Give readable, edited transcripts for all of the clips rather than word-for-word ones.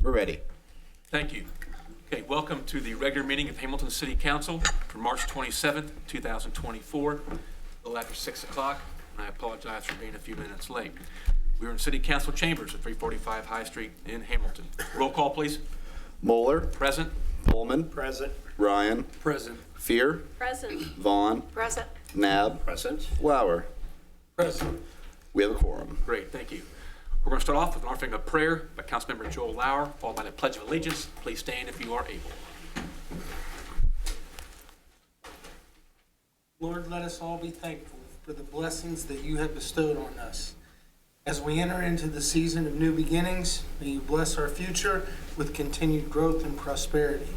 We're ready. Thank you. Okay, welcome to the regular meeting of Hamilton City Council for March 27th, 2024, a little after 6 o'clock, and I apologize for being a few minutes late. We're in City Council chambers at 345 High Street in Hamilton. Roll call, please. Moeller. Present. Pullman. Present. Ryan. Present. Fear. Present. Vaughn. Present. Nab. Present. Lauer. Present. We have a quorum. Great, thank you. We're going to start off with an offering of prayer by Councilmember Joel Lauer, followed by the Pledge of Allegiance. Please stand if you are able. Lord, let us all be thankful for the blessings that you have bestowed on us. As we enter into the season of new beginnings, may you bless our future with continued growth and prosperity.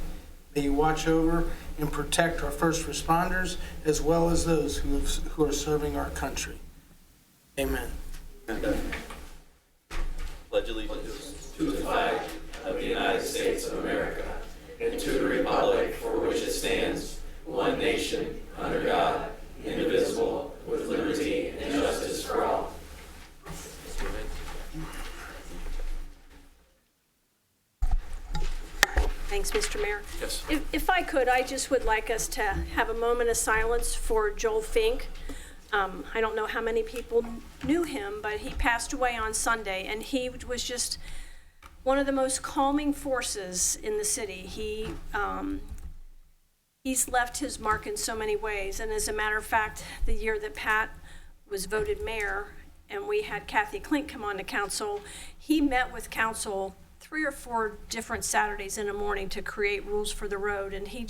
May you watch over and protect our first responders as well as those who are serving our country. Amen. Pledge allegiance to the flag of the United States of America and to the republic for which it stands, one nation, under God, indivisible, with liberty and justice for all. Thanks, Mr. Mayor. Yes. If I could, I just would like us to have a moment of silence for Joel Fink. I don't know how many people knew him, but he passed away on Sunday, and he was just one of the most calming forces in the city. He's left his mark in so many ways, and as a matter of fact, the year that Pat was voted mayor and we had Kathy Klink come on to council, he met with council 3 or 4 different Saturdays in the morning to create rules for the road, and he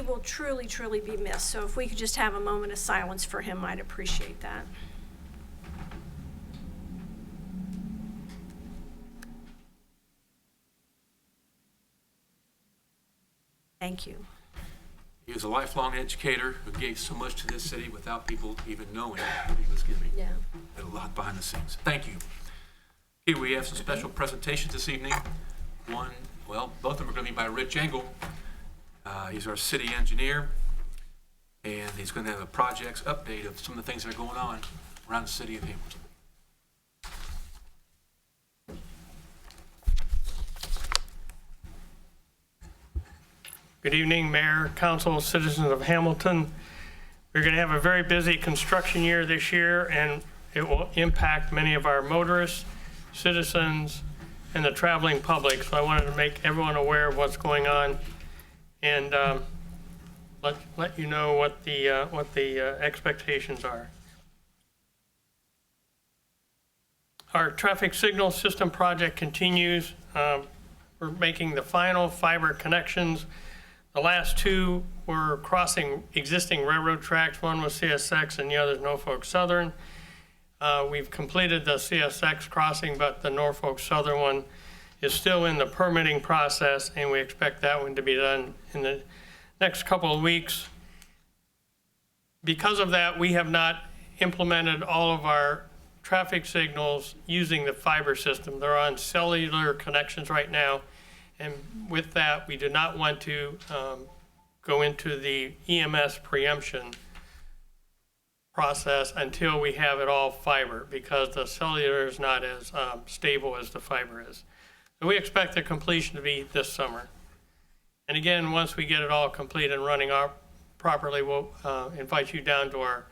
will truly, truly be missed. So if we could just have a moment of silence for him, I'd appreciate that. Thank you. He was a lifelong educator who gave so much to this city without people even knowing what he was giving. Yeah. Did a lot behind the scenes. Thank you. Here we have some special presentations this evening. Both of them are going to be by Rich Engel. He's our city engineer, and he's going to have a projects update of some of the things that are going on around the city of Hamilton. Good evening, Mayor, Council, citizens of Hamilton. We're going to have a very busy construction year this year, and it will impact many of our motorists, citizens, and the traveling public. So I wanted to make everyone aware of what's going on and let you know what the expectations are. Our traffic signal system project continues. We're making the final fiber connections. The last 2 were crossing existing railroad tracks. One was CSX and the other is Norfolk Southern. We've completed the CSX crossing, but the Norfolk Southern one is still in the permitting process, and we expect that one to be done in the next couple of weeks. Because of that, we have not implemented all of our traffic signals using the fiber system. They're on cellular connections right now. And with that, we do not want to go into the EMS preemption process until we have it all fiber, because the cellular is not as stable as the fiber is. So we expect the completion to be this summer. And again, once we get it all complete and running properly, we'll invite you down to our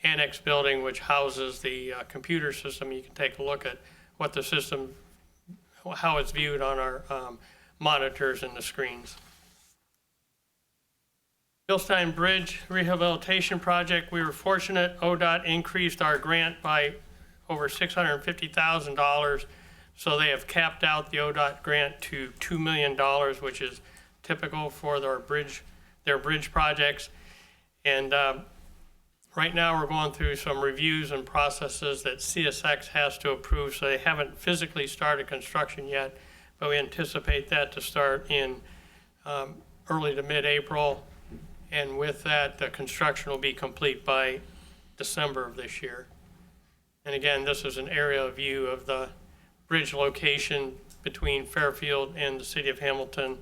annex building, which houses the computer system. You can take a look at what the system, how it's viewed on our monitors and the screens. Hillstein Bridge Rehabilitation Project, we were fortunate. ODOT increased our grant by over $650,000. So they have capped out the ODOT grant to $2 million, which is typical for their bridge projects. And right now we're going through some reviews and processes that CSX has to approve. So they haven't physically started construction yet, but we anticipate that to start in early to mid-April. And with that, the construction will be complete by December of this year. And again, this is an aerial view of the bridge location between Fairfield and the city of Hamilton.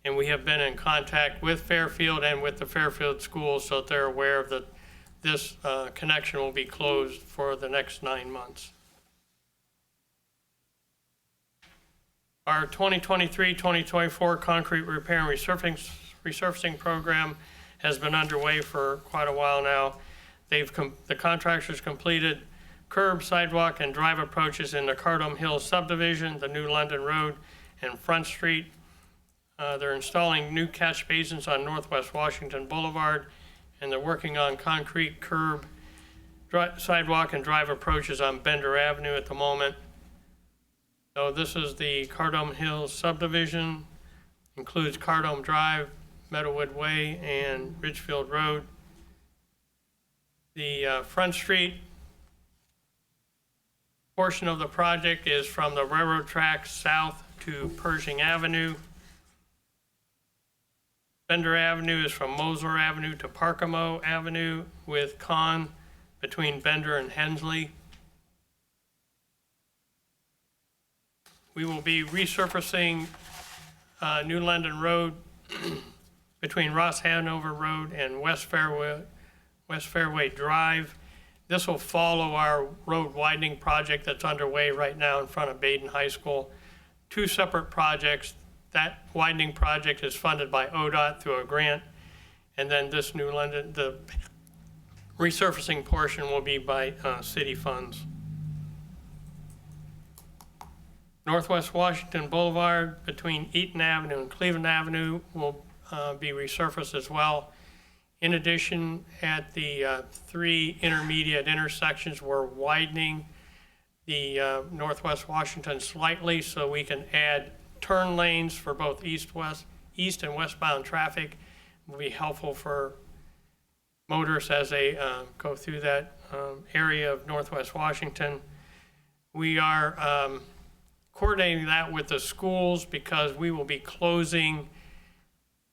And we have been in contact with Fairfield and with the Fairfield schools so that they're aware of that this connection will be closed for the next 9 months. Our 2023-2024 concrete repair and resurfacing program has been underway for quite a while now. The contractors completed curb, sidewalk, and drive approaches in the Cardome Hills subdivision, the New London Road, and Front Street. They're installing new catch basins on Northwest Washington Boulevard, and they're working on concrete curb, sidewalk, and drive approaches on Bender Avenue at the moment. So this is the Cardome Hills subdivision, includes Cardome Drive, Meadowwood Way, and Ridgefield Road. The Front Street portion of the project is from the railroad tracks south to Pershing Avenue. Bender Avenue is from Mosler Avenue to Parkamo Avenue with Con between Bender and Hensley. We will be resurfacing New London Road between Ross Hanover Road and West Fairway Drive. This will follow our road widening project that's underway right now in front of Baden High School. Two separate projects. That widening project is funded by ODOT through a grant, and then this New London, the resurfacing portion will be by city funds. Northwest Washington Boulevard between Eaton Avenue and Cleveland Avenue will be resurfaced as well. In addition, at the three intermediate intersections, we're widening the Northwest Washington slightly so we can add turn lanes for both east and westbound traffic. It will be helpful for motorists as they go through that area of Northwest Washington. We are coordinating that with the schools because we will be closing,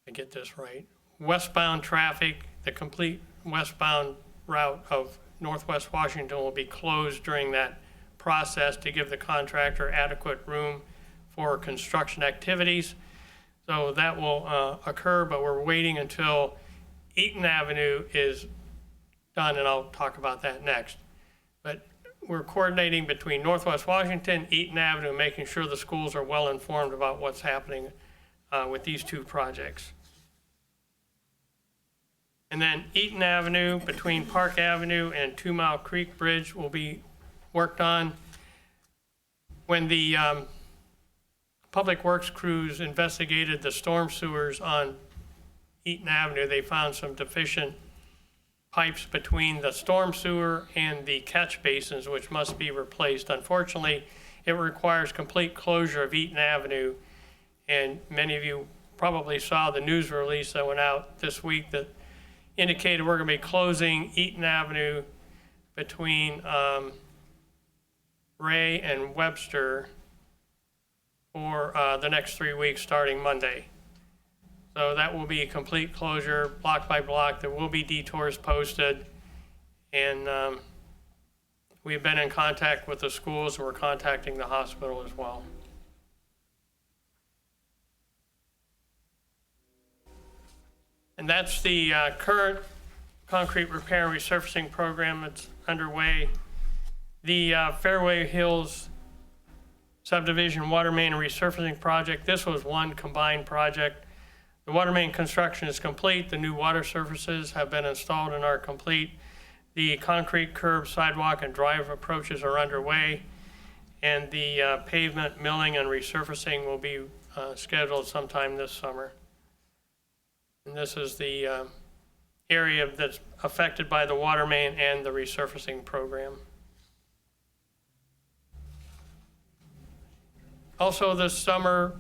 I get this right, westbound traffic, the complete westbound route of Northwest Washington will be closed during that process to give the contractor adequate room for construction activities. So that will occur, but we're waiting until Eaton Avenue is done, and I'll talk about that next. But we're coordinating between Northwest Washington, Eaton Avenue, making sure the schools are well informed about what's happening with these two projects. And then Eaton Avenue between Park Avenue and 2 Mile Creek Bridge will be worked on. When the Public Works crews investigated the storm sewers on Eaton Avenue, they found some deficient pipes between the storm sewer and the catch basins, which must be replaced. Unfortunately, it requires complete closure of Eaton Avenue, and many of you probably saw the news release that went out this week that indicated we're going to be closing Eaton Avenue between Ray and Webster for the next 3 weeks starting Monday. So that will be a complete closure, block by block. There will be detours posted. And we've been in contact with the schools, and we're contacting the hospital as well. And that's the current concrete repair and resurfacing program that's underway. The Fairway Hills subdivision water main and resurfacing project, this was one combined project. The water main construction is complete. The new water surfaces have been installed and are complete. The concrete curb, sidewalk, and drive approaches are underway. And the pavement milling and resurfacing will be scheduled sometime this summer. And this is the area that's affected by the water main and the resurfacing program. Also this summer,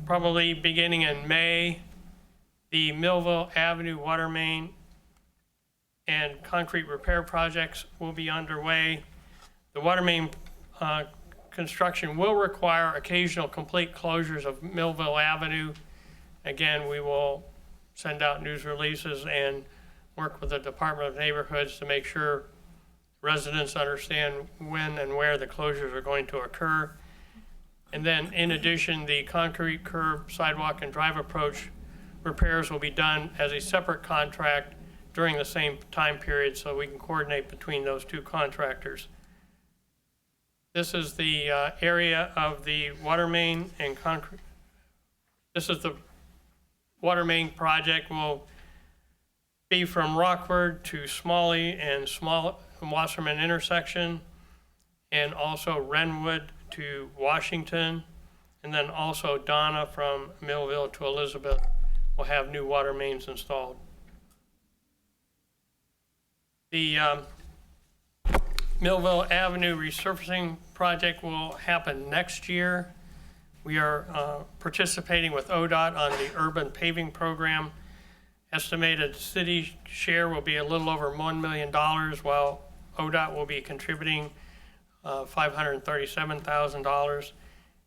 probably beginning in May, the Millville Avenue water main and concrete repair projects will be underway. The water main construction will require occasional complete closures of Millville Avenue. Again, we will send out news releases and work with the Department of Neighborhoods to make sure residents understand when and where the closures are going to occur. And then in addition, the concrete curb, sidewalk, and drive approach repairs will be done as a separate contract during the same time period so we can coordinate between those two contractors. This is the area of the water main and concrete. This is the water main project will be from Rockford to Smalley and Wasserman intersection, and also Renwood to Washington, and then also Donna from Millville to Elizabeth will have new water mains installed. The Millville Avenue resurfacing project will happen next year. We are participating with ODOT on the urban paving program. Estimated city share will be a little over $1 million, while ODOT will be contributing $537,000.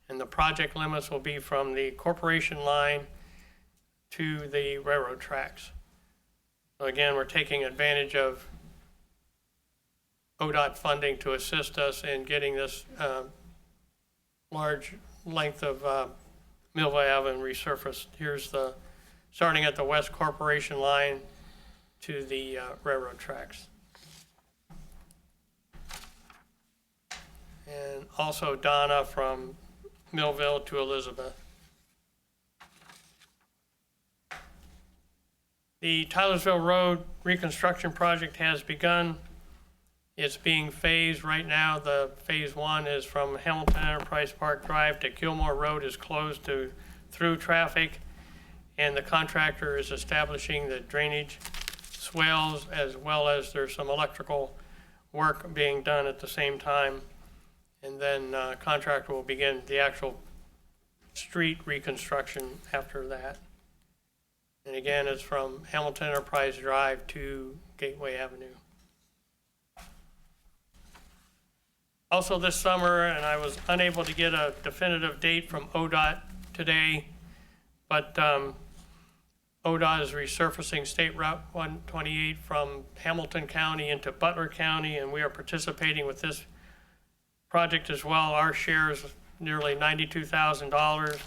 And the project limits will be from the corporation line to the railroad tracks. So again, we're taking advantage of ODOT funding to assist us in getting this large length of Millville Avenue resurfaced. Here's the, starting at the West Corporation line to the railroad tracks. And also Donna from Millville to Elizabeth. The Tylersville Road reconstruction project has begun. It's being phased right now. The phase 1 is from Hamilton Enterprise Park Drive to Gilmore Road is closed to through traffic, and the contractor is establishing the drainage swales, as well as there's some electrical work being done at the same time. And then contractor will begin the actual street reconstruction after that. And again, it's from Hamilton Enterprise Drive to Gateway Avenue. Also this summer, and I was unable to get a definitive date from ODOT today, but ODOT is resurfacing State Route 128 from Hamilton County into Butler County, and we are participating with this project as well. Our share is nearly $92,000,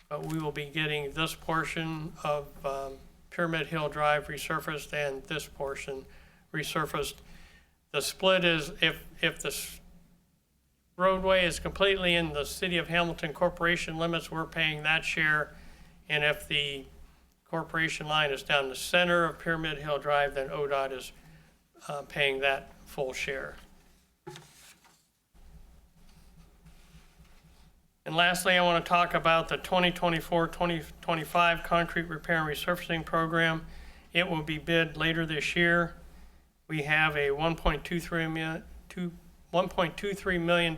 but we will be getting this portion of Pyramid Hill Drive resurfaced and this portion resurfaced. The split is if the roadway is completely in the City of Hamilton Corporation limits, we're paying that share. And if the corporation line is down the center of Pyramid Hill Drive, then ODOT is paying that full share. And lastly, I want to talk about the 2024-2025 concrete repair and resurfacing program. It will be bid later this year. We have a $1.23 million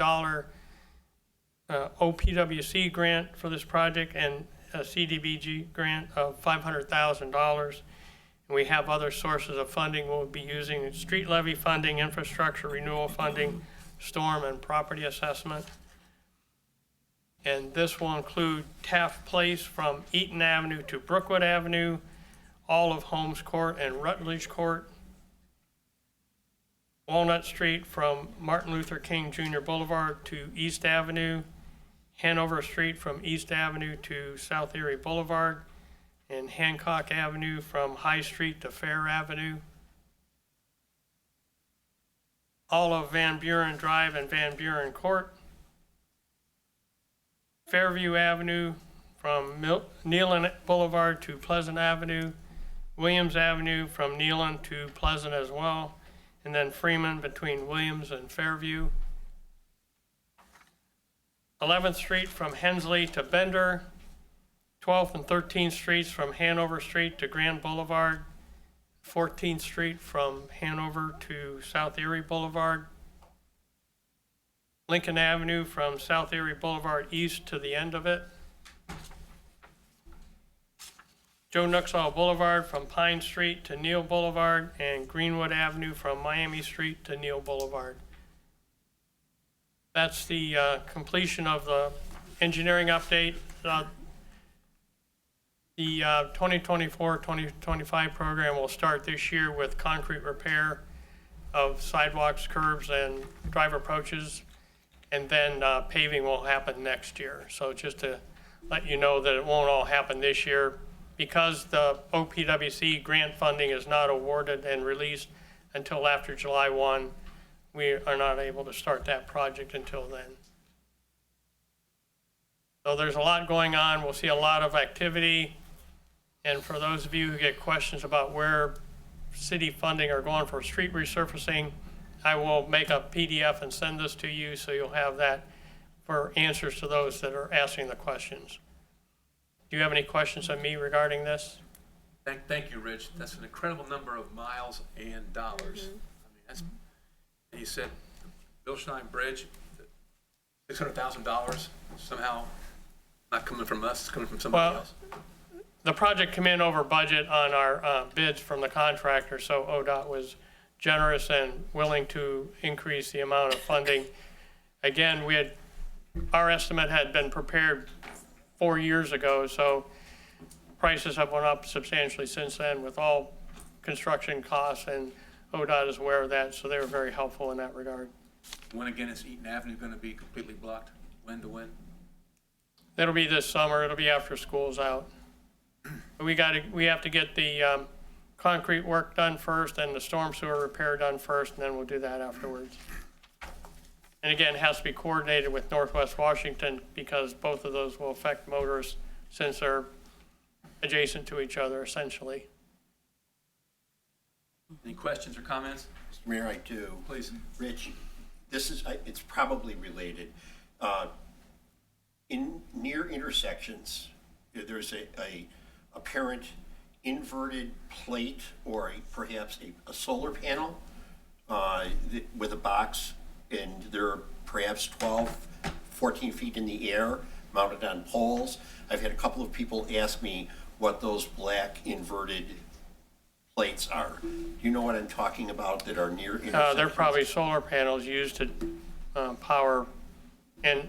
OPWC grant for this project and a CDBG grant of $500,000. And we have other sources of funding. We'll be using street levy funding, infrastructure renewal funding, storm and property assessment. And this will include Taft Place from Eaton Avenue to Brookwood Avenue, all of Holmes Court and Rutledge Court, Walnut Street from Martin Luther King Jr. Boulevard to East Avenue, Hanover Street from East Avenue to South Erie Boulevard, and Hancock Avenue from High Street to Fair Avenue. All of Van Buren Drive and Van Buren Court, Fairview Avenue from Neyland Boulevard to Pleasant Avenue, Williams Avenue from Neyland to Pleasant as well, and then Freeman between Williams and Fairview. 11th Street from Hensley to Bender, 12th and 13th Streets from Hanover Street to Grand Boulevard, 14th Street from Hanover to South Erie Boulevard, Lincoln Avenue from South Erie Boulevard east to the end of it, Joe Nuxall Boulevard from Pine Street to Neal Boulevard, and Greenwood Avenue from Miami Street to Neal Boulevard. That's the completion of the engineering update. The 2024-2025 program will start this year with concrete repair of sidewalks, curbs, and drive approaches, and then paving will happen next year. So just to let you know that it won't all happen this year, because the OPWC grant funding is not awarded and released until after July 1, we are not able to start that project until then. So there's a lot going on. We'll see a lot of activity. And for those of you who get questions about where city funding are going for street resurfacing, I will make a PDF and send this to you so you'll have that for answers to those that are asking the questions. Do you have any questions of me regarding this? Thank you, Rich. That's an incredible number of miles and dollars. I mean, that's, and you said Bill Stein Bridge, $600,000 somehow not coming from us, it's coming from somebody Well, else. The project came in over budget on our bids from the contractor, so ODOT was generous and willing to increase the amount of funding. Again, our estimate had been prepared 4 years ago, so prices have went up substantially since then with all construction costs, and ODOT is aware of that, so they were very helpful in that regard. When again is Eaton Avenue going to be completely blocked? When to when? It'll be this summer, it'll be after school's out. We have to get the concrete work done first and the storm sewer repair done first, and then we'll do that afterwards. And again, it has to be coordinated with Northwest Washington because both of those will affect motorists since they're adjacent to each other essentially. Any questions or comments? Mr. Mayor, I do. Please. Rich, this is, it's probably related. In near intersections, there's a apparent inverted plate or perhaps a solar panel with a box, and they're perhaps 12, 14 feet in the air, mounted on poles. I've had a couple of people ask me what those black inverted plates are. Do you know what I'm talking about that are near intersections? They're probably solar panels used to power, and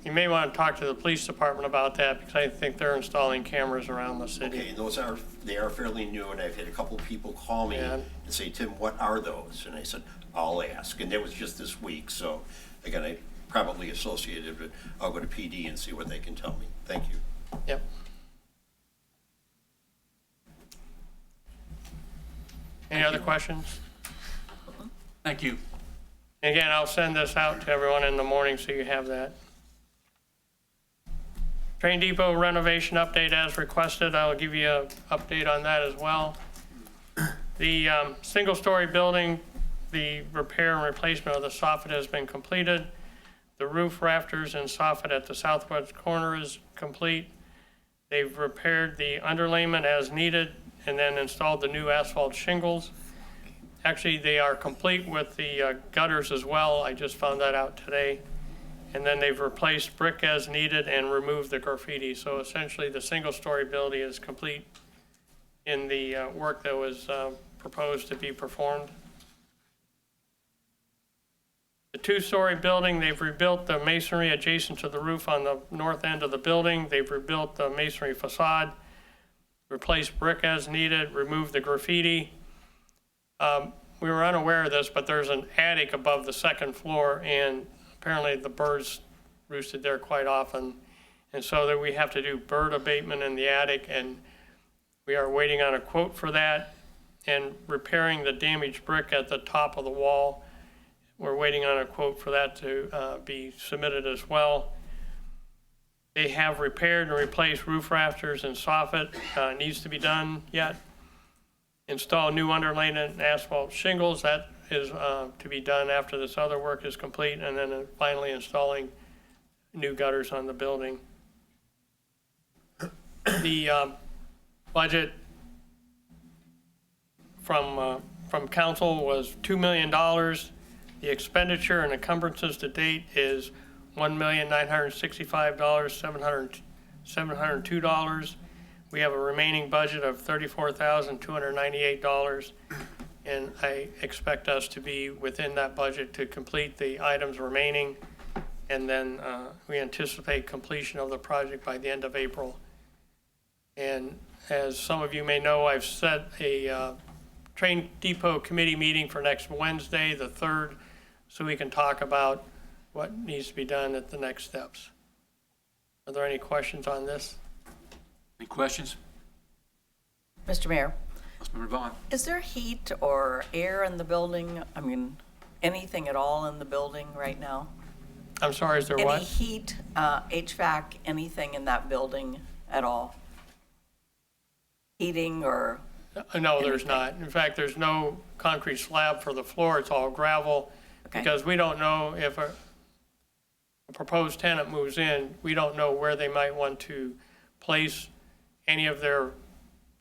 you may want to talk to the police department about that because I think they're installing cameras around the city. Okay, and they are fairly new, and I've had a couple of people call me Yeah. and say, Tim, what are those? And I said, I'll ask, and that was just this week, so again, I probably associated, but I'll go to PD and see what they can tell me. Thank you. Yep. Any other questions? Thank you. And again, I'll send this out to everyone in the morning so you have that. Train depot renovation update as requested. I'll give you an update on that as well. The single-story building, the repair and replacement of the soffit has been completed. The roof rafters and soffit at the southwest corner is complete. They've repaired the underlayment as needed and then installed the new asphalt shingles. Actually, they are complete with the gutters as well. I just found that out today. And then they've replaced brick as needed and removed the graffiti. So essentially, the single-story building is complete in the work that was proposed to be performed. The two-story building, they've rebuilt the masonry adjacent to the roof on the north end of the building. They've rebuilt the masonry facade, replaced brick as needed, removed the graffiti. We were unaware of this, but there's an attic above the second floor, and apparently the birds roosted there quite often. And so that we have to do bird abatement in the attic, and we are waiting on a quote for that, and repairing the damaged brick at the top of the wall. We're waiting on a quote for that to be submitted as well. They have repaired and replaced roof rafters and soffit, needs to be done yet. Install new underlayment and asphalt shingles, that is to be done after this other work is complete, and then finally installing new gutters on the building. The budget from council was $2 million. The expenditure and encumbrances to date is $1,965,702. We have a remaining budget of $34,298, and I expect us to be within that budget to complete the items remaining, and then we anticipate completion of the project by the end of April. And as some of you may know, I've set a train depot committee meeting for next Wednesday, the 3rd, so we can talk about what needs to be done at the next steps. Are there any questions on this? Any questions? Mr. Mayor, Councilmember Vaughn. is there heat or air in the building? I mean, anything at all in the building right now? I'm sorry, is there Any what? heat, HVAC, anything in that building at all? Heating or, No, there's not. In fact, there's no concrete slab for the floor. It's all gravel. Okay. Because we don't know if a proposed tenant moves in, we don't know where they might want to place any of their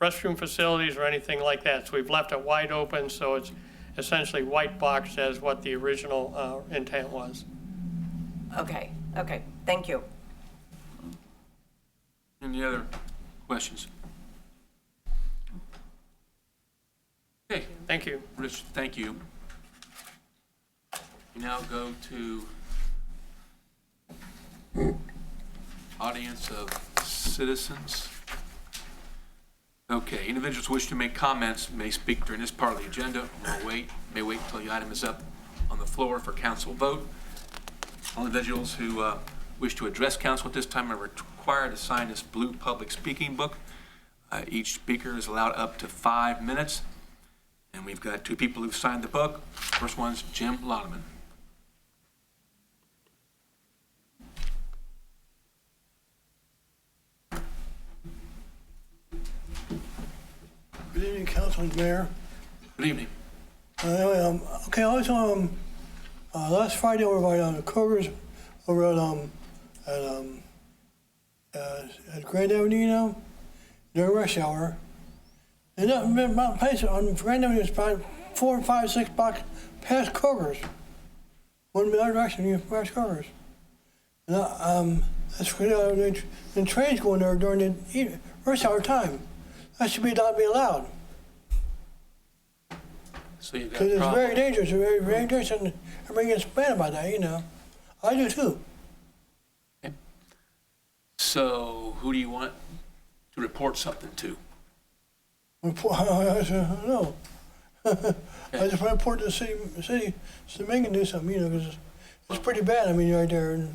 restroom facilities or anything like that. So we've left it wide open, so it's essentially white boxed as what the original intent was. okay, thank you. Any other questions? Okay, Thank you. Rich, thank you. We now go to audience of citizens. Okay, individuals who wish to make comments may speak during this part of the agenda. May wait until the item is up on the floor for council vote. All individuals who wish to address council at this time are required to sign this blue public speaking book. Each speaker is allowed up to 5 minutes. And we've got 2 people who've signed the book. First one's Jim Loneman. Good evening, Council and Mayor. Good evening. Okay, I was last Friday over by the Kroger's over at Grand Avenue, you know, during rush hour. And that my place on Grand Avenue is about 4, 5, 6 blocks past Kroger's. One in the other direction, you past Kroger's. And that's the trains going there during the rush hour time. That should not be allowed. So you've got Because a it's problem. very dangerous, very dangerous, and everybody gets mad about that, you know. I do too. So who do you want to report something to? I don't know. I just want to report to the city so they can do something, you know, because it's pretty bad, I mean, right there. And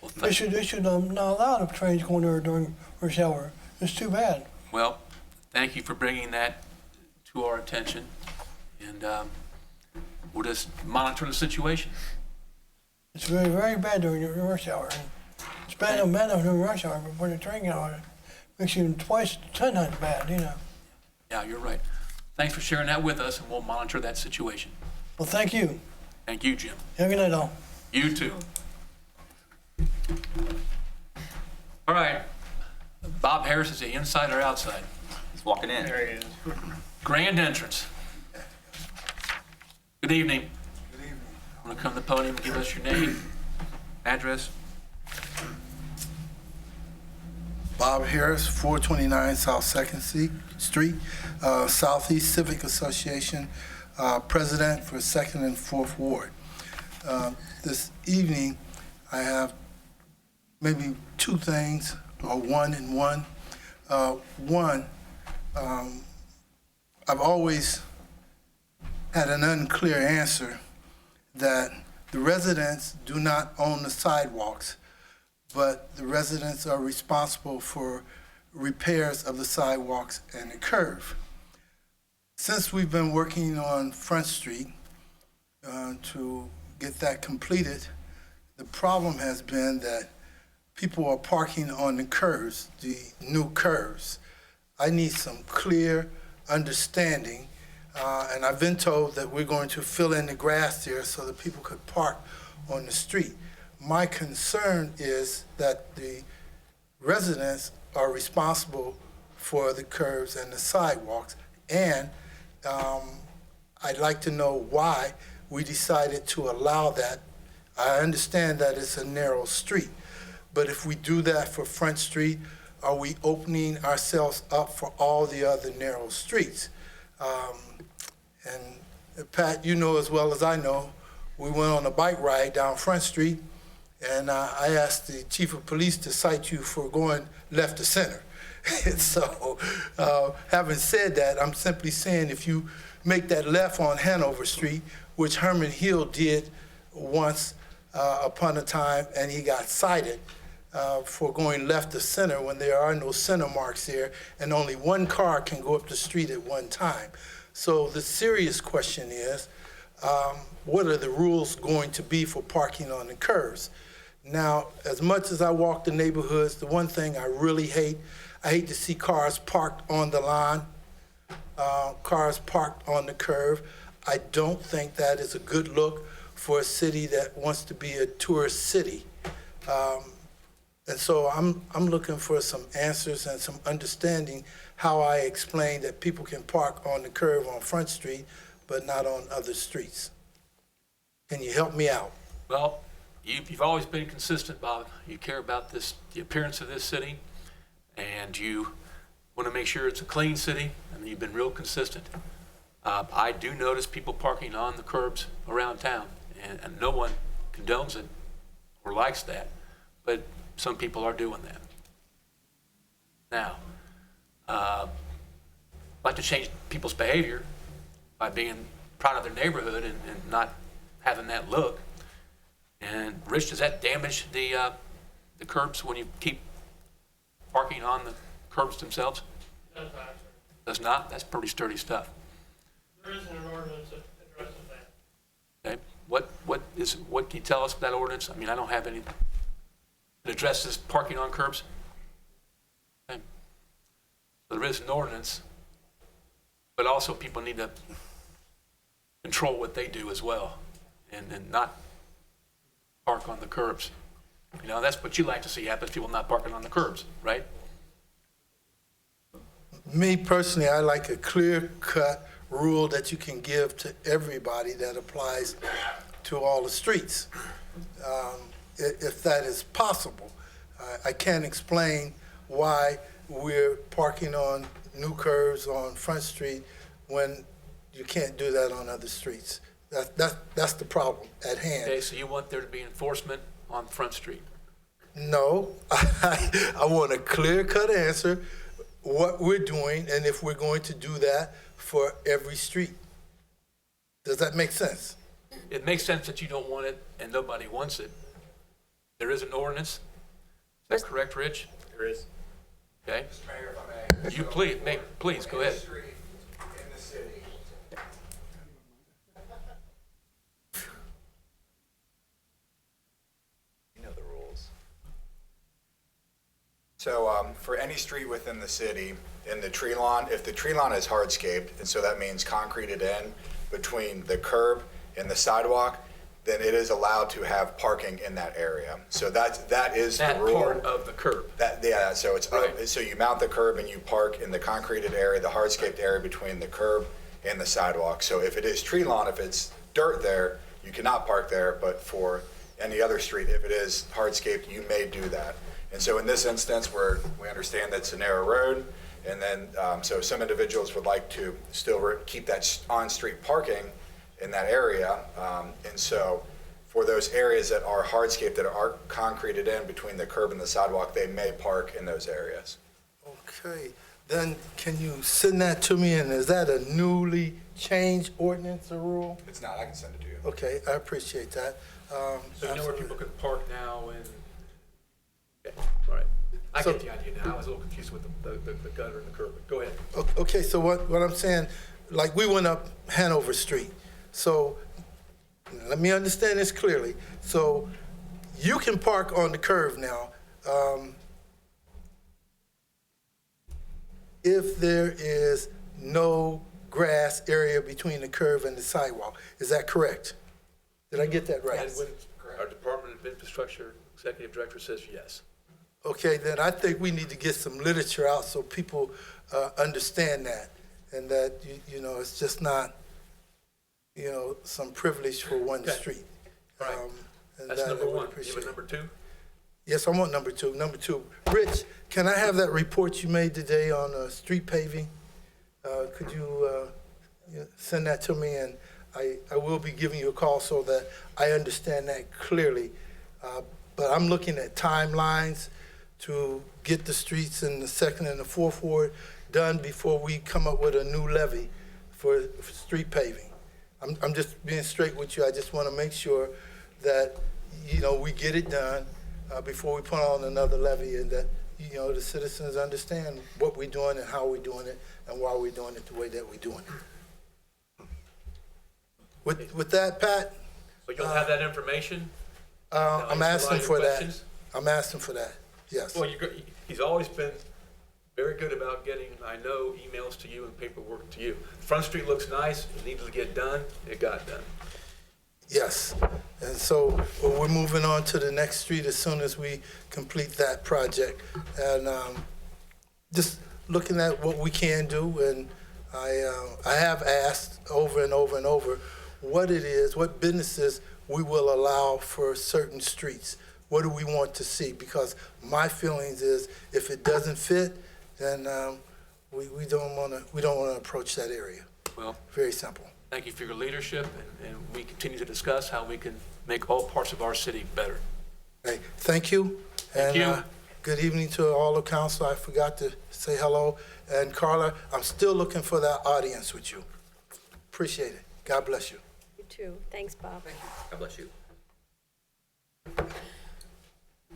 Well, they should not allow the trains going there during rush hour. It's too bad. Well, thank you for bringing that to our attention. And we'll just monitor the situation. It's very, very bad during the rush hour. And it's bad enough during rush hour, but when the train gets on, it makes you 10 times bad, you know. Yeah, you're right. Thanks for sharing that with us, and we'll monitor that situation. Well, thank you. Thank you, Jim. Have a good night, all. You too. All right. Bob Harris, is he inside or outside? He's walking in. There he is. Grand entrance. Good evening. Good evening. Want to come to the podium and give us your name, address? Bob Harris, 429 South 2nd Street, Southeast Civic Association, President for 2nd and 4th Ward. This evening, I have maybe 2 things, or one and one. One, I've always had an unclear answer that the residents do not own the sidewalks, but the residents are responsible for repairs of the sidewalks and the curve. Since we've been working on Front Street to get that completed, the problem has been that people are parking on the curves, the new curves. I need some clear understanding, and I've been told that we're going to fill in the grass there so that people could park on the street. My concern is that the residents are responsible for the curves and the sidewalks, and I'd like to know why we decided to allow that. I understand that it's a narrow street, but if we do that for Front Street, are we opening ourselves up for all the other narrow streets? And Pat, you know as well as I know, we went on a bike ride down Front Street, and I asked the chief of police to cite you for going left to center. And so, having said that, I'm simply saying if you make that left on Hanover Street, which Herman Hill did once upon a time, and he got cited for going left to center when there are no center marks there, and only one car can go up the street at one time. So the serious question is, what are the rules going to be for parking on the curves? Now, as much as I walk the neighborhoods, the one thing I really hate, I hate to see cars parked on the line, cars parked on the curve. I don't think that is a good look for a city that wants to be a tourist city. And so I'm looking for some answers and some understanding how I explain that people can park on the curve on Front Street, but not on other streets. Can you help me out? Well, you've always been consistent, Bob. You care about the appearance of this city, and you want to make sure it's a clean city, and you've been real consistent. I do notice people parking on the curbs around town, and no one condones it or likes that, but some people are doing that. Now, I'd like to change people's behavior by being proud of their neighborhood and not having that look. And Rich, does that damage the curbs when you keep parking on the curbs themselves? Does not, sir. Does not? That's pretty sturdy stuff. There isn't an ordinance that addresses that. Okay. What can you tell us about that ordinance? I mean, I don't have any that addresses parking on curbs. Okay. So there is an ordinance, but also people need to control what they do as well, and not park on the curbs. You know, that's what you like to see happen, people not parking on the curbs, right? Me personally, I like a clear-cut rule that you can give to everybody that applies to all the streets, if that is possible. I can't explain why we're parking on new curves on Front Street when you can't do that on other streets. That's the problem at hand. Okay, so you want there to be enforcement on Front Street? No, I want a clear-cut answer, what we're doing, and if we're going to do that for every street. Does that make sense? It makes sense that you don't want it and nobody wants it. There is an ordinance. Is that correct, Rich? There is. Okay. Mr. Mayor, if I may. You please go ahead. Street in the city. You know the rules. So for any street within the city, in the tree lawn, if the tree lawn is hardscaped, and so that means concreted in between the curb and the sidewalk, then it is allowed to have parking in that area. So that is the rule. That part of the curb. Yeah, so it's Right. so you mount the curb and you park in the concreted area, the hardscaped area between the curb and the sidewalk. So if it is tree lawn, if it's dirt there, you cannot park there. But for any other street, if it is hardscaped, you may do that. And so in this instance, where we understand that it's a narrow road, and then so some individuals would like to still keep that on-street parking in that area. And so for those areas that are hardscaped, that are concreted in between the curb and the sidewalk, they may park in those areas. Okay, then can you send that to me, and is that a newly changed ordinance or rule? If it's not, I can send it to you. Okay, I appreciate that. So you know where Absolutely. people can park now and, okay, all right. I So- get the idea now. I was a little confused with the gutter and the curb, but go ahead. Okay, so what I'm saying, like, we went up Hanover Street, so let me understand this clearly. So you can park on the curve now, if there is no grass area between the curve and the sidewalk. Is that correct? Did I get that right? And when our Department of Infrastructure Executive Director says yes. Okay, then I think we need to get some literature out so people understand that, and that, you know, it's just not, you know, some privilege for one Okay. street. All right. And That's that I number would one. You appreciate. have a number two? Yes, I want number two. Number two, Rich, can I have that report you made today on street paving? Could you send that to me, and I will be giving you a call so that I understand that clearly. But I'm looking at timelines to get the streets in the Second and the Fourth Ward done before we come up with a new levy for street paving. I'm just being straight with you. I just want to make sure that, you know, we get it done before we put on another levy, and that, you know, the citizens understand what we're doing and how we're doing it and why we're doing it the way that we're doing it. With that, Pat, So you'll have that information? I'm answer a lot asking of for your that. questions? I'm asking for that, yes. Well, he's always been very good about getting, I know, emails to you and paperwork to you. Front Street looks nice, it needed to get done, it got done. Yes, and so we're moving on to the next street as soon as we complete that project. And just looking at what we can do, and I have asked over and over and over what it is, what businesses we will allow for certain streets. What do we want to see? Because my feelings is if it doesn't fit, then we don't want to approach that area. Well, Very simple. thank you for your leadership, and we continue to discuss how we can make all parts of our city better. Hey, thank you. Thank you. Good evening to all the council. I forgot to say hello. And Carla, I'm still looking for that audience with you. Appreciate it. God bless you. You too. Thanks, Bob. God bless you.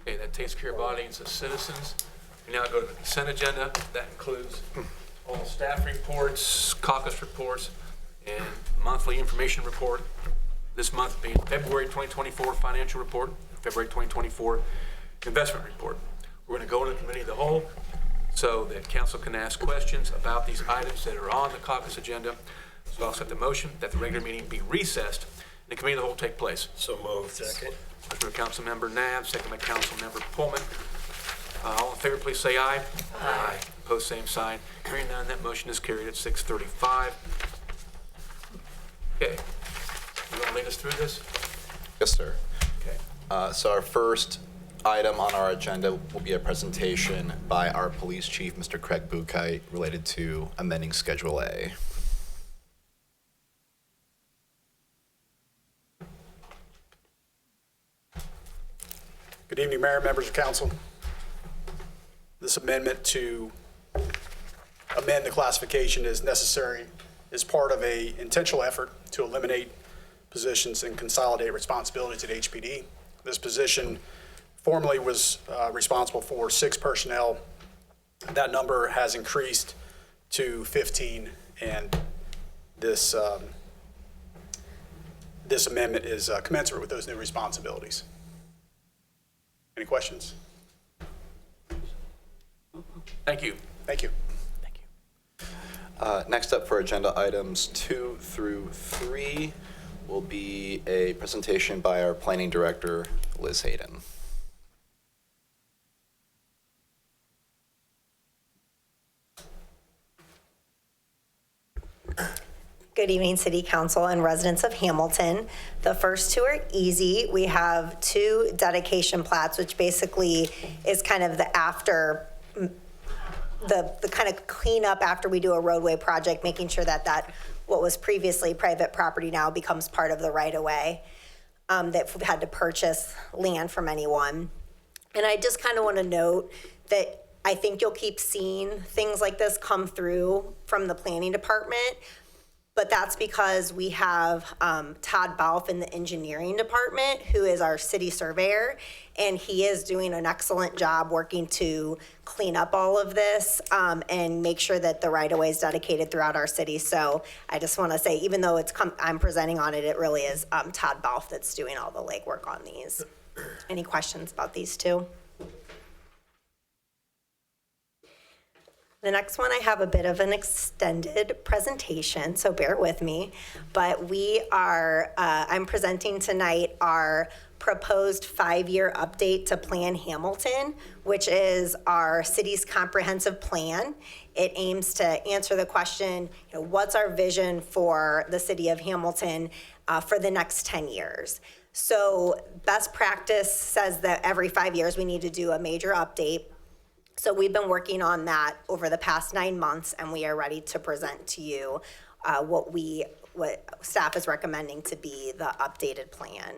Okay, that takes care of audience of citizens. We now go to the consent agenda. That includes all staff reports, caucus reports, and monthly information report. This month being February 2024 financial report, February 2024 investment report. We're going to go into committee of the whole so that council can ask questions about these items that are on the caucus agenda. So I'll set the motion that the regular meeting be recessed and the committee of the whole take place. So moved. Second. Motion by Councilmember Nab, second by Councilmember Pullman. All in favor, please say aye. Aye. Opposed, same sign. Hearing none, that motion is carried at 6:35. Okay. You want to lead us through this? Yes, sir. Okay. So our first item on our agenda will be a presentation by our police chief, Mr. Craig Bukai, related to amending Schedule A. Good evening, Mayor, members of council. This amendment to amend the classification is necessary as part of an intentional effort to eliminate positions and consolidate responsibilities at HPD. This position formerly was responsible for 6 personnel. That number has increased to 15, and this amendment is commensurate with those new responsibilities. Any questions? Thank you. Thank you. Next up for agenda items 2 through 3 will be a presentation by our planning director, Liz Hayden. Good evening, City Council and residents of Hamilton. The first 2 are easy. We have 2 dedication plats, which basically is kind of the after, the kind of cleanup after we do a roadway project, making sure that what was previously private property now becomes part of the right-of-way, that we've had to purchase land from anyone. And I just kind of want to note that I think you'll keep seeing things like this come through from the planning department. But that's because we have Todd Balfe in the engineering department, who is our city surveyor, and he is doing an excellent job working to clean up all of this and make sure that the right-of-way is dedicated throughout our city. So I just want to say, even though I'm presenting on it, it really is Todd Balfe that's doing all the legwork on these. Any questions about these 2? The next one, I have a bit of an extended presentation, so bear with me. But I'm presenting tonight our proposed 5-year update to Plan Hamilton, which is our city's comprehensive plan. It aims to answer the question, what's our vision for the city of Hamilton for the next 10 years? So best practice says that every 5 years we need to do a major update. So we've been working on that over the past 9 months, and we are ready to present to you what staff is recommending to be the updated plan.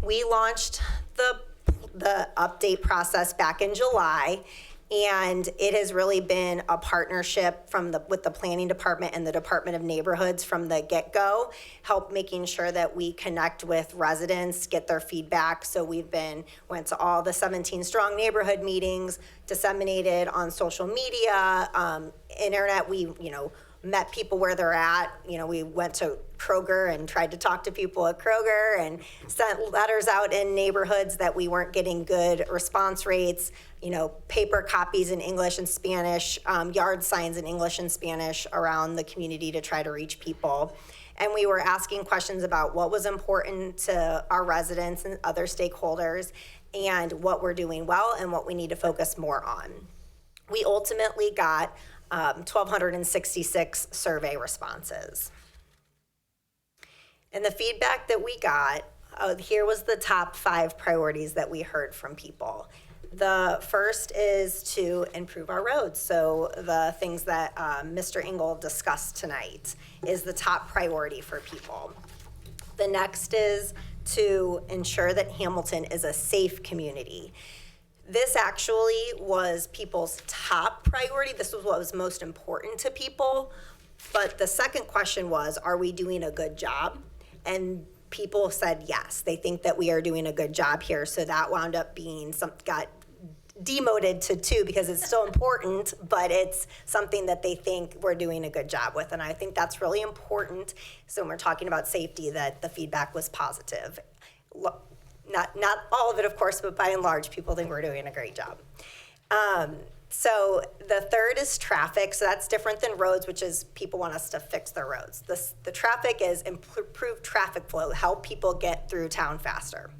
We launched the update process back in July, and it has really been a partnership with the planning department and the Department of Neighborhoods from the get-go, help making sure that we connect with residents, get their feedback. So went to all the 17 strong neighborhood meetings, disseminated on social media, internet. We, met people where they're at. We went to Kroger and tried to talk to people at Kroger and sent letters out in neighborhoods that we weren't getting good response rates, paper copies in English and Spanish, yard signs in English and Spanish around the community to try to reach people. And we were asking questions about what was important to our residents and other stakeholders and what we're doing well and what we need to focus more on. We ultimately got 1,266 survey responses. And the feedback that we got, here was the top 5 priorities that we heard from people. The first is to improve our roads. So the things that Mr. Engel discussed tonight is the top priority for people. The next is to ensure that Hamilton is a safe community. This actually was people's top priority. This was what was most important to people. But the second question was, are we doing a good job? And people said yes. They think that we are doing a good job here. So that wound up being got demoted to 2 because it's still important, but it's something that they think we're doing a good job with. And I think that's really important. So when we're talking about safety, that the feedback was positive. Not all of it, of course, but by and large, people think we're doing a great job. So the third is traffic. So that's different than roads, which is people want us to fix their roads. The traffic is improve traffic flow, help people get through town faster.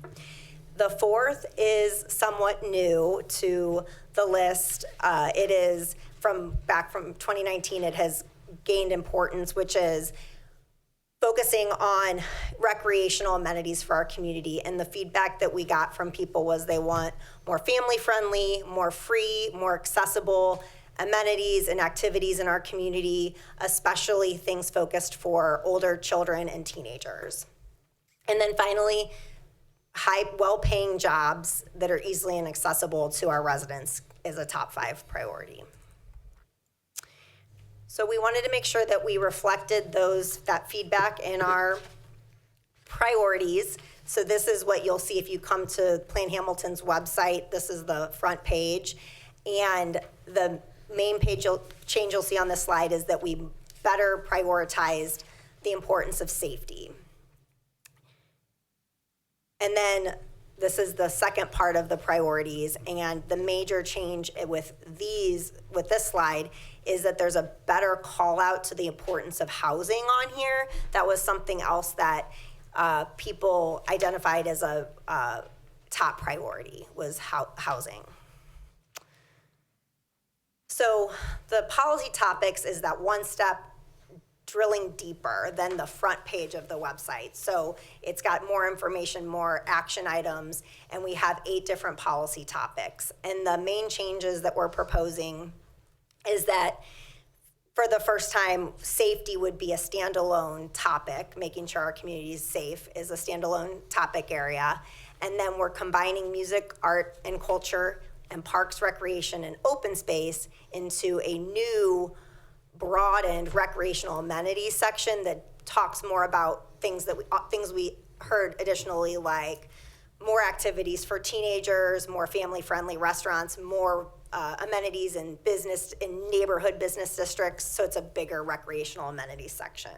The fourth is somewhat new to the list. It is back from 2019. It has gained importance, which is focusing on recreational amenities for our community. And the feedback that we got from people was they want more family-friendly, more free, more accessible amenities and activities in our community, especially things focused for older children and teenagers. And then finally, well-paying jobs that are easily and accessible to our residents is a top 5 priority. So we wanted to make sure that we reflected that feedback in our priorities. So this is what you'll see if you come to Plan Hamilton's website. This is the front page. And the main change you'll see on this slide is that we better prioritized the importance of safety. And then this is the second part of the priorities, and the major change with this slide is that there's a better call out to the importance of housing on here. That was something else that people identified as a top priority, was housing. So the policy topics is that one step drilling deeper than the front page of the website. So it's got more information, more action items, and we have 8 different policy topics. And the main changes that we're proposing is that for the first time, safety would be a standalone topic. Making sure our community is safe is a standalone topic area. And then we're combining music, art, and culture, and parks, recreation, and open space into a new broadened recreational amenities section that talks more about things we heard additionally, like more activities for teenagers, more family-friendly restaurants, more amenities in neighborhood business districts. So it's a bigger recreational amenities section.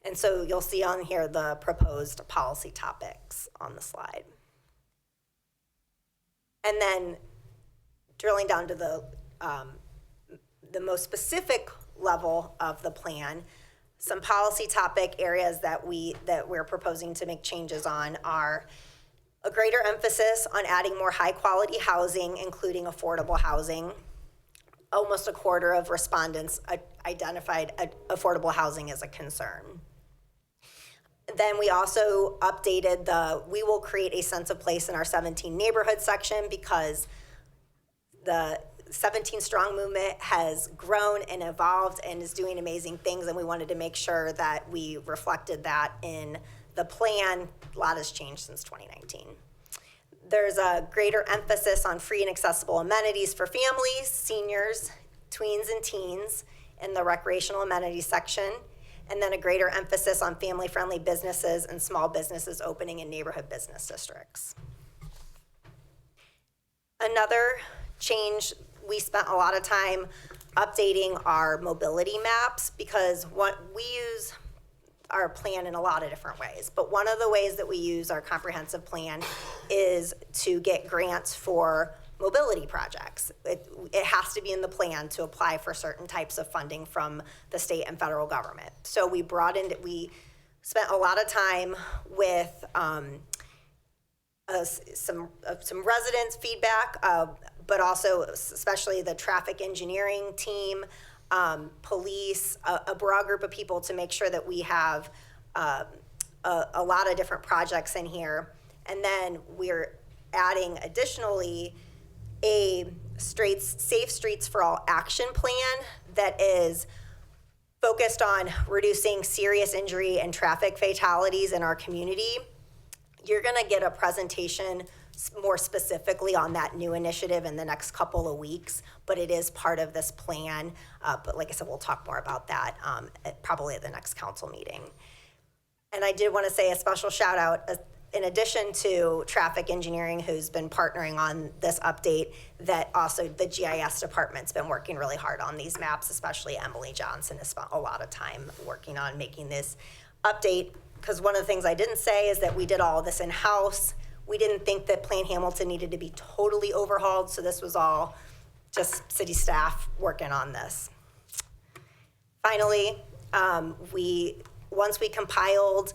And so you'll see on here the proposed policy topics on the slide. And then drilling down to the most specific level of the plan, some policy topic areas that we're proposing to make changes on are a greater emphasis on adding more high quality housing, including affordable housing. Almost a quarter of respondents identified affordable housing as a concern. Then we also updated we will create a sense of place in our 17 neighborhood section, because the 17 Strong movement has grown and evolved and is doing amazing things, and we wanted to make sure that we reflected that in the plan. A lot has changed since 2019. There's a greater emphasis on free and accessible amenities for families, seniors, tweens, and teens in the recreational amenities section, and then a greater emphasis on family-friendly businesses and small businesses opening in neighborhood business districts. Another change, we spent a lot of time updating our mobility maps, because what we use our plan in a lot of different ways. But one of the ways that we use our comprehensive plan is to get grants for mobility projects. It has to be in the plan to apply for certain types of funding from the state and federal government. So we spent a lot of time with some residents' feedback, but also especially the traffic engineering team, police, a broad group of people to make sure that we have a lot of different projects in here. And then we're adding additionally a Safe Streets for All action plan that is focused on reducing serious injury and traffic fatalities in our community. You're gonna get a presentation more specifically on that new initiative in the next couple of weeks, but it is part of this plan. But like I said, we'll talk more about that probably at the next council meeting. And I did wanna say a special shout out, in addition to traffic engineering, who's been partnering on this update, that also the GIS department's been working really hard on these maps, especially Emily Johnson has spent a lot of time working on making this update. Because one of the things I didn't say is that we did all of this in-house. We didn't think that Plan Hamilton needed to be totally overhauled, so this was all just city staff working on this. Finally, once we compiled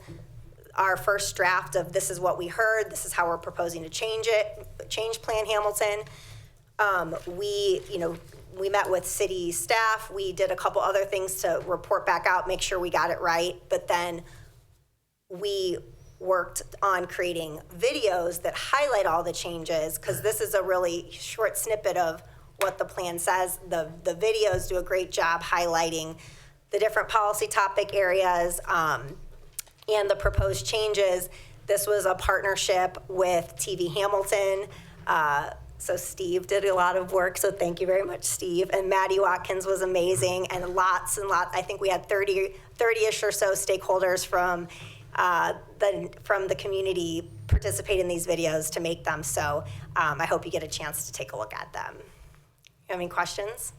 our first draft of this is what we heard, this is how we're proposing to change Plan Hamilton. We met with city staff. We did a couple other things to report back out, make sure we got it right. But then we worked on creating videos that highlight all the changes, because this is a really short snippet of what the plan says. The videos do a great job highlighting the different policy topic areas, and the proposed changes. This was a partnership with TV Hamilton. So Steve did a lot of work, so thank you very much, Steve. And Maddie Watkins was amazing, and lots, I think we had 30-ish or so stakeholders from the community participate in these videos to make them. So I hope you get a chance to take a look at them. You have any questions?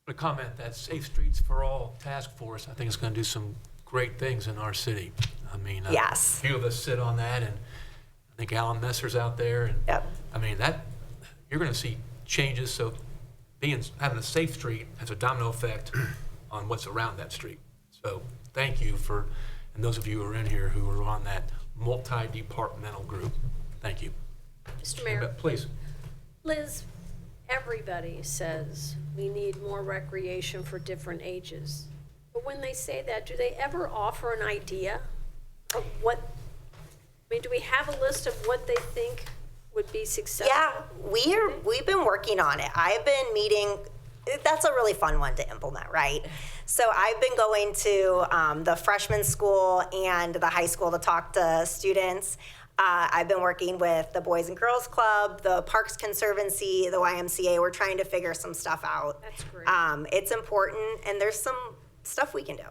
A comment that Safe Streets for All task force, I think, is going to do some great things in our city. I mean, yes. A few of us sit on that, and I think Alan Messer's out there, and yep. I mean that you're going to see changes. So having a safe street has a domino effect on what's around that street. So thank you and those of you who are in here who are on that multi-departmental group. Thank you. Mr. Mayor. Please. Liz, everybody says we need more recreation for different ages. But when they say that, do they ever offer an idea of do we have a list of what they think would be successful? Yeah, we've been working on it. I've been meeting, that's a really fun one to implement, right? So I've been going to the freshman school and the high school to talk to students. I've been working with the Boys and Girls Club, the Parks Conservancy, the YMCA. We're trying to figure some stuff out. That's great. It's important, and there's some stuff we can do.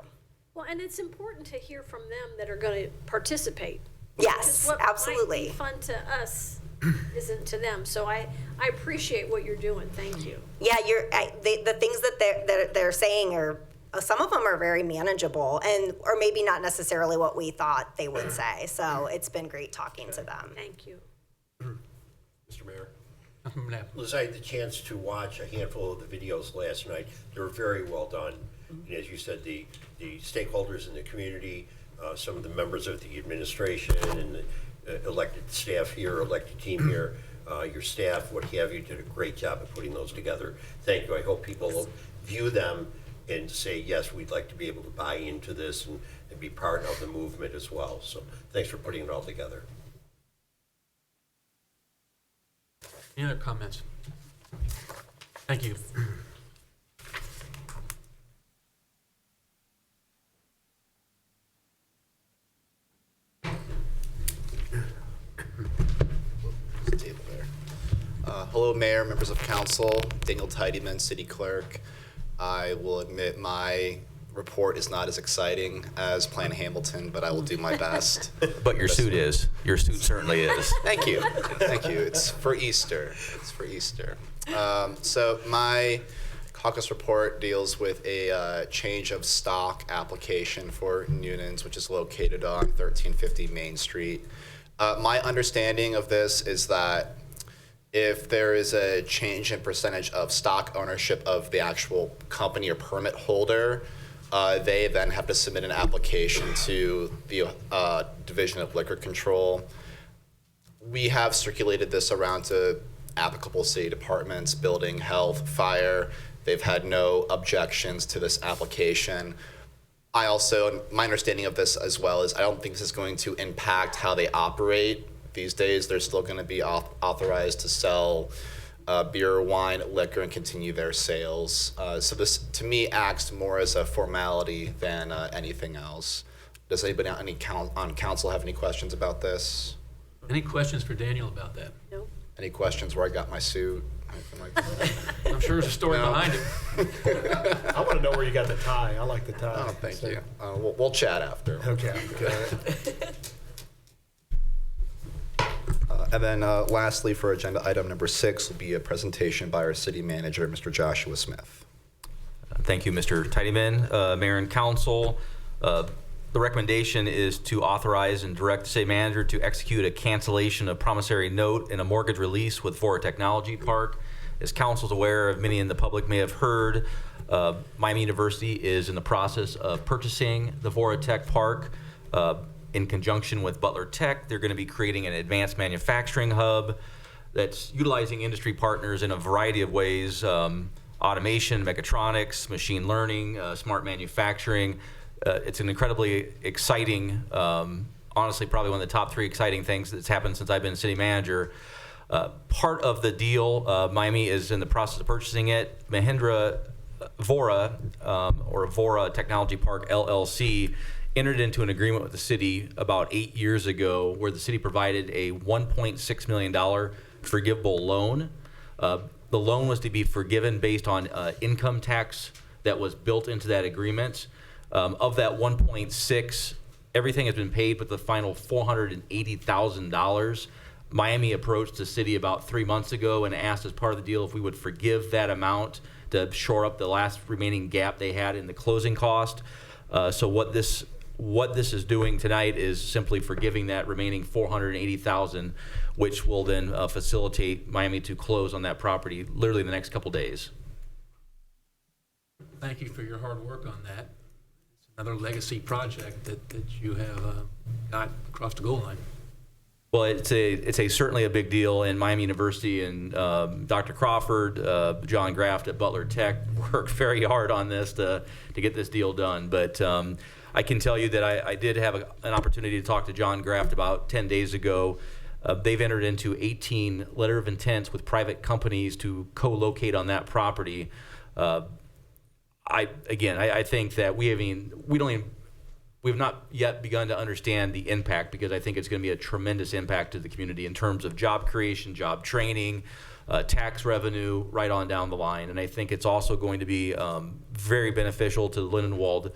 Well, and it's important to hear from them that are going to participate. Yes, what absolutely. might be fun to us isn't to them. So I appreciate what you're doing. Thank you. Yeah, the things that they're saying are, some of them are very manageable, or maybe not necessarily what we thought they would say. So it's been great talking to them. Thank you. Mr. Mayor. Liz, I had the chance to watch a handful of the videos last night. They were very well done. And as you said, the stakeholders in the community, some of the members of the administration and the elected staff here, elected team here, your staff, what have you, did a great job of putting those together. Thank you. I hope people will view them and say, yes, we'd like to be able to buy into this and be part of the movement as well. So thanks for putting it all together. Any other comments? Thank you. Hello, Mayor, members of council, Daniel Tidyman, City Clerk. I will admit my report is not as exciting as Plan Hamilton, but I will do my best. But your suit is. Your suit certainly is. Thank you. Thank you. It's for Easter. It's for Easter. So my Caucus report deals with a change of stock application for Noonan's, which is located on 1350 Main Street. My understanding of this is that if there is a change in percentage of stock ownership of the actual company or permit holder, they then have to submit an application to the Division of Liquor Control. We have circulated this around to applicable city departments, building, health, fire. They've had no objections to this application. My understanding of this as well is I don't think this is going to impact how they operate. These days, they're still going to be authorized to sell beer, wine, liquor, and continue their sales. So this, to me, acts more as a formality than anything else. Does anybody on council have any questions about this? Any questions for Daniel about that? No. Any questions where I got my suit? Anything like that? I'm sure there's a story behind it. I want to know where you got the tie. I like the tie. Oh, thank you. We'll chat after. Okay. And then lastly, for agenda item number 6 will be a presentation by our city manager, Mr. Joshua Smith. Thank you, Mr. Tidyman. Mayor and council, the recommendation is to authorize and direct the city manager to execute a cancellation of promissory note and a mortgage release with Vora Technology Park. As council's aware, many in the public may have heard, Miami University is in the process of purchasing the Vora Tech Park. In conjunction with Butler Tech, they're going to be creating an advanced manufacturing hub that's utilizing industry partners in a variety of ways, automation, mechatronics, machine learning, smart manufacturing. It's an incredibly exciting, honestly, probably one of the top 3 exciting things that's happened since I've been city manager. Part of the deal, Miami is in the process of purchasing it. Mahindra Vora, or Vora Technology Park LLC, entered into an agreement with the city about 8 years ago where the city provided a $1.6 million forgivable loan. The loan was to be forgiven based on income tax that was built into that agreement. Of that 1.6, everything has been paid, but the final $480,000. Miami approached the city about 3 months ago and asked as part of the deal if we would forgive that amount to shore up the last remaining gap they had in the closing cost. So what this is doing tonight is simply forgiving that remaining $480,000, which will then facilitate Miami to close on that property literally in the next couple days. Thank you for your hard work on that. It's another legacy project that you have got across the goal line. Well, it's certainly a big deal, and Miami University and Dr. Crawford, John Graft at Butler Tech worked very hard on this to get this deal done. But I can tell you that I did have an opportunity to talk to John Graft about 10 days ago. They've entered into 18 letter of intents with private companies to co-locate on that property. I think that we've not yet begun to understand the impact, because I think it's going to be a tremendous impact to the community in terms of job creation, job training, tax revenue, right on down the line. And I think it's also going to be very beneficial to Lindenwold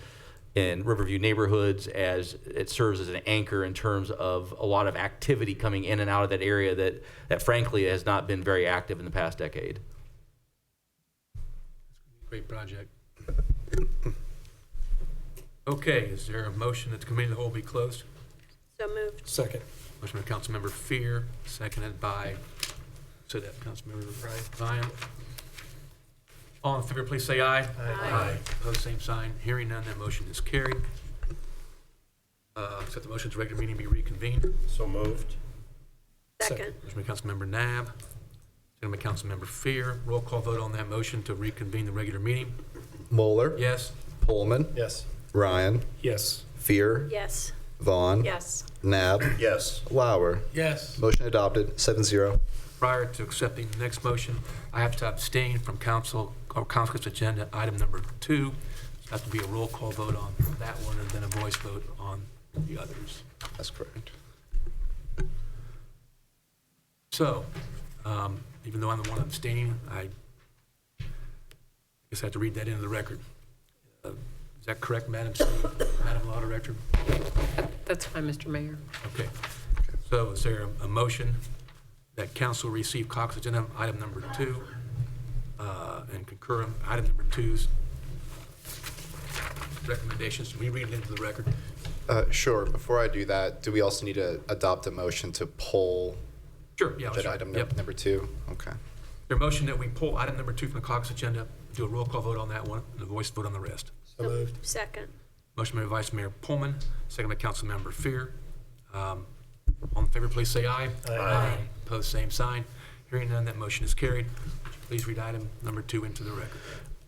and Riverview neighborhoods, as it serves as an anchor in terms of a lot of activity coming in and out of that area that frankly has not been very active in the past decade. Great project. Okay, is there a motion that the committee of the whole be closed? So moved. Second. Motion by Councilmember Fear, seconded by, Councilmember Ryan. All in favor, please say aye. Aye. Opposed, same sign. Hearing none, that motion is carried. Accept the motion's regular meeting be reconvened. So moved. Second. Motion by Councilmember Nab, seconded by Councilmember Fear. Roll call vote on that motion to reconvene the regular meeting. Moeller. Yes. Pullman. Yes. Ryan. Yes. Fear. Yes. Vaughn. Yes. Nab. Yes. Lauer. Yes. Motion adopted, 7-0. Prior to accepting the next motion, I have to abstain from council's agenda item number 2. So it has to be a roll call vote on that one and then a voice vote on the others. That's correct. So, even though I'm the one abstaining, I guess I have to read that into the record. Is that correct, Madam Law Director? That's fine, Mr. Mayor. Okay. So is there a motion that council receive caucus agenda item number 2, and concur on item number 2's recommendations. We read it into the record. Sure. Before I do that, do we also need to adopt a motion to pull Sure, yeah. that sure. item Yep. number 2? Okay. Your motion that we pull item number 2 from the caucus agenda, do a roll call vote on that one, and a voice vote on the rest. So moved. Second. Motion by Vice Mayor Pullman, second by Councilmember Fear. All in favor, please say aye. Aye. Opposed, same sign. Hearing none, that motion is carried. Would you please read item number 2 into the record?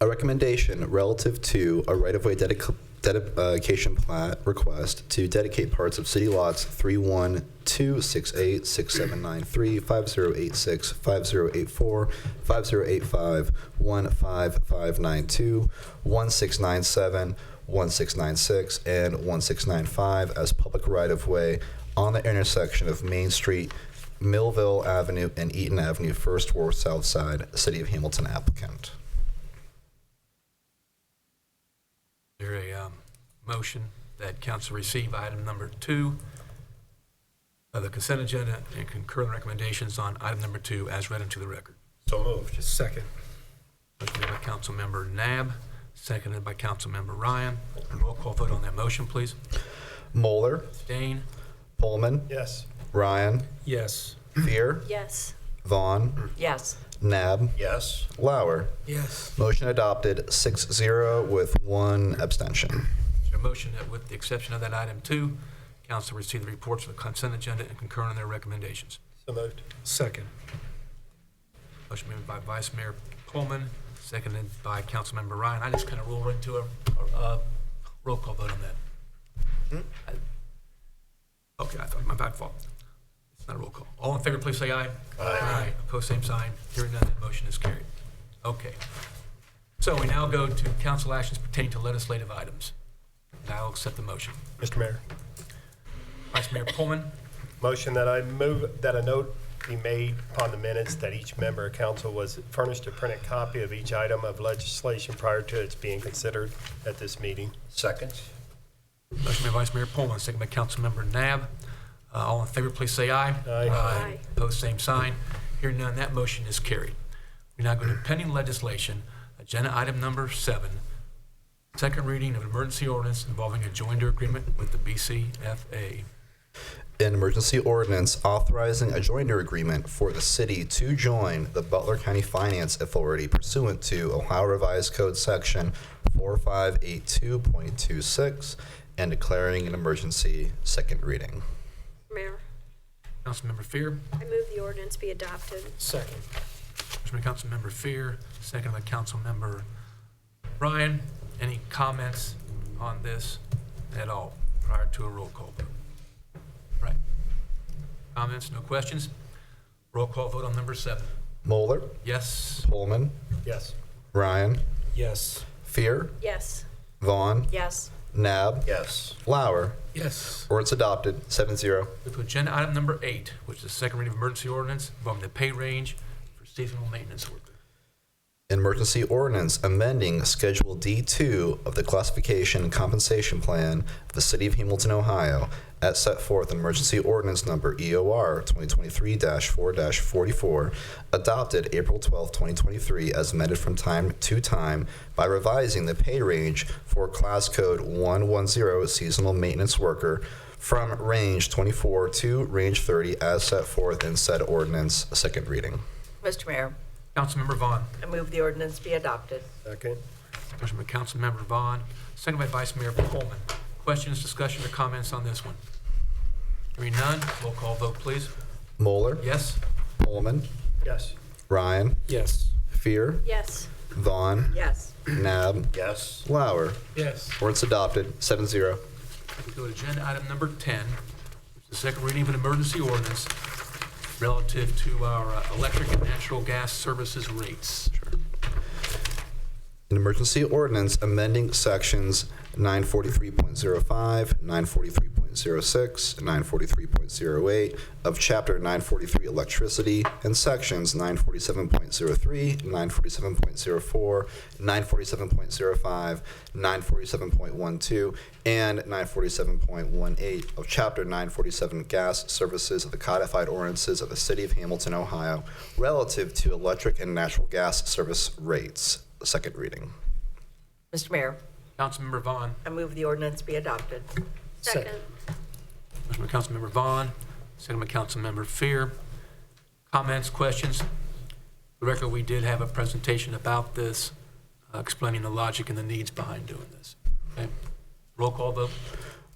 A recommendation relative to a right-of-way dedication plat request to dedicate parts of city lots 31268, 6793, 5086, 5084, 5085, 15592, 1697, 1696, and 1695 as public right-of-way on the intersection of Main Street, Millville Avenue, and Eaton Avenue, First Ward South Side, City of Hamilton applicant. Is there a motion that council receive item number 2 of the consent agenda and concur in the recommendations on item number 2 as read into the record? So moved. Second. Motion made by Councilmember Nab, seconded by Councilmember Ryan. Roll call vote on that motion, please. Moeller, Dane? Pullman, Yes. Ryan, Yes. Fear, Yes. Vaughn, Yes. Nab, Yes. Lauer. Yes. Motion adopted 6-0 with 1 abstention. Is there a motion that with the exception of that item 2, council receive the reports of the consent agenda and concur in their recommendations? So moved. Second. Motion made by Vice Mayor Pullman, seconded by Councilmember Ryan. I just kind of roll into a roll call vote on that. Okay, I thought my bad fault. It's not a roll call. All in favor, please say aye. Aye. Opposed, same sign. Hearing none, that motion is carried. Okay. So we now go to council actions pertaining to legislative items. And I'll accept the motion. Mr. Mayor, Vice Mayor Pullman, motion that I move that a note be made upon the minutes that each member of council was furnished a printed copy of each item of legislation prior to its being considered at this meeting. Second. motion by Vice Mayor Pullman, second by Councilmember Nab. All in favor, please say aye. Aye. Opposed, same sign. Hearing none, that motion is carried. We now go to pending legislation, agenda item number 7, second reading of an emergency ordinance involving a joinder agreement with the BCFA. An emergency ordinance authorizing a joinder agreement for the city to join the Butler County Finance Authority pursuant to Ohio Revised Code Section 4582.26 and declaring an emergency. Second reading. Mayor, Councilmember Fear, I move the ordinance be adopted. Second. motion by Councilmember Fear, second by Councilmember Ryan. Any comments on this at all prior to a roll call vote? Right. Comments, no questions? Roll call vote on number 7. Moeller, Yes. Pullman, Yes. Ryan, Yes. Fear, Yes. Vaughn, Yes. Nab, Yes. Lauer. Yes. Ordinance adopted 7-0. Go to agenda item number 8, which is the second reading of emergency ordinance involving the pay range for seasonal maintenance workers. An emergency ordinance amending Schedule D2 of the Classification and Compensation Plan of the City of Hamilton, Ohio, as set forth in Emergency Ordinance Number EOR 2023-4-44, adopted April 12, 2023, as amended from time to time by revising the pay range for Class Code 110 seasonal maintenance worker from range 24 to range 30 as set forth in said ordinance. Second reading. Mr. Mayor, Councilmember Vaughn. I move the ordinance be adopted. Second. Motion by Councilmember Vaughn, second by Vice Mayor Pullman. Questions, discussion, or comments on this one? Hearing none, roll call vote, please. Moeller, Yes? Pullman, Yes. Ryan, Yes. Fear, Yes. Vaughn, Yes. Nab, Yes. Lauer. Yes. Ordinance adopted 7-0. We go to agenda item number 10, which is the second reading of an emergency ordinance relative to our electric and natural gas services rates. An emergency ordinance amending sections 943.05, 943.06, 943.06, 943.08 of Chapter 943 Electricity, and Sections 947.03, 947.04, 947.05, 947.12, and 947.18 of Chapter 947 Gas Services of the Codified Ordinances of the City of Hamilton, Ohio, relative to electric and natural gas service rates. The second reading. Mr. Mayor, Councilmember Vaughn. I move the ordinance be adopted. Second. Motion by Councilmember Vaughn, second by Councilmember Fear. Comments, questions? For the record, we did have a presentation about this, explaining the logic and the needs behind doing this. Okay. Roll call vote.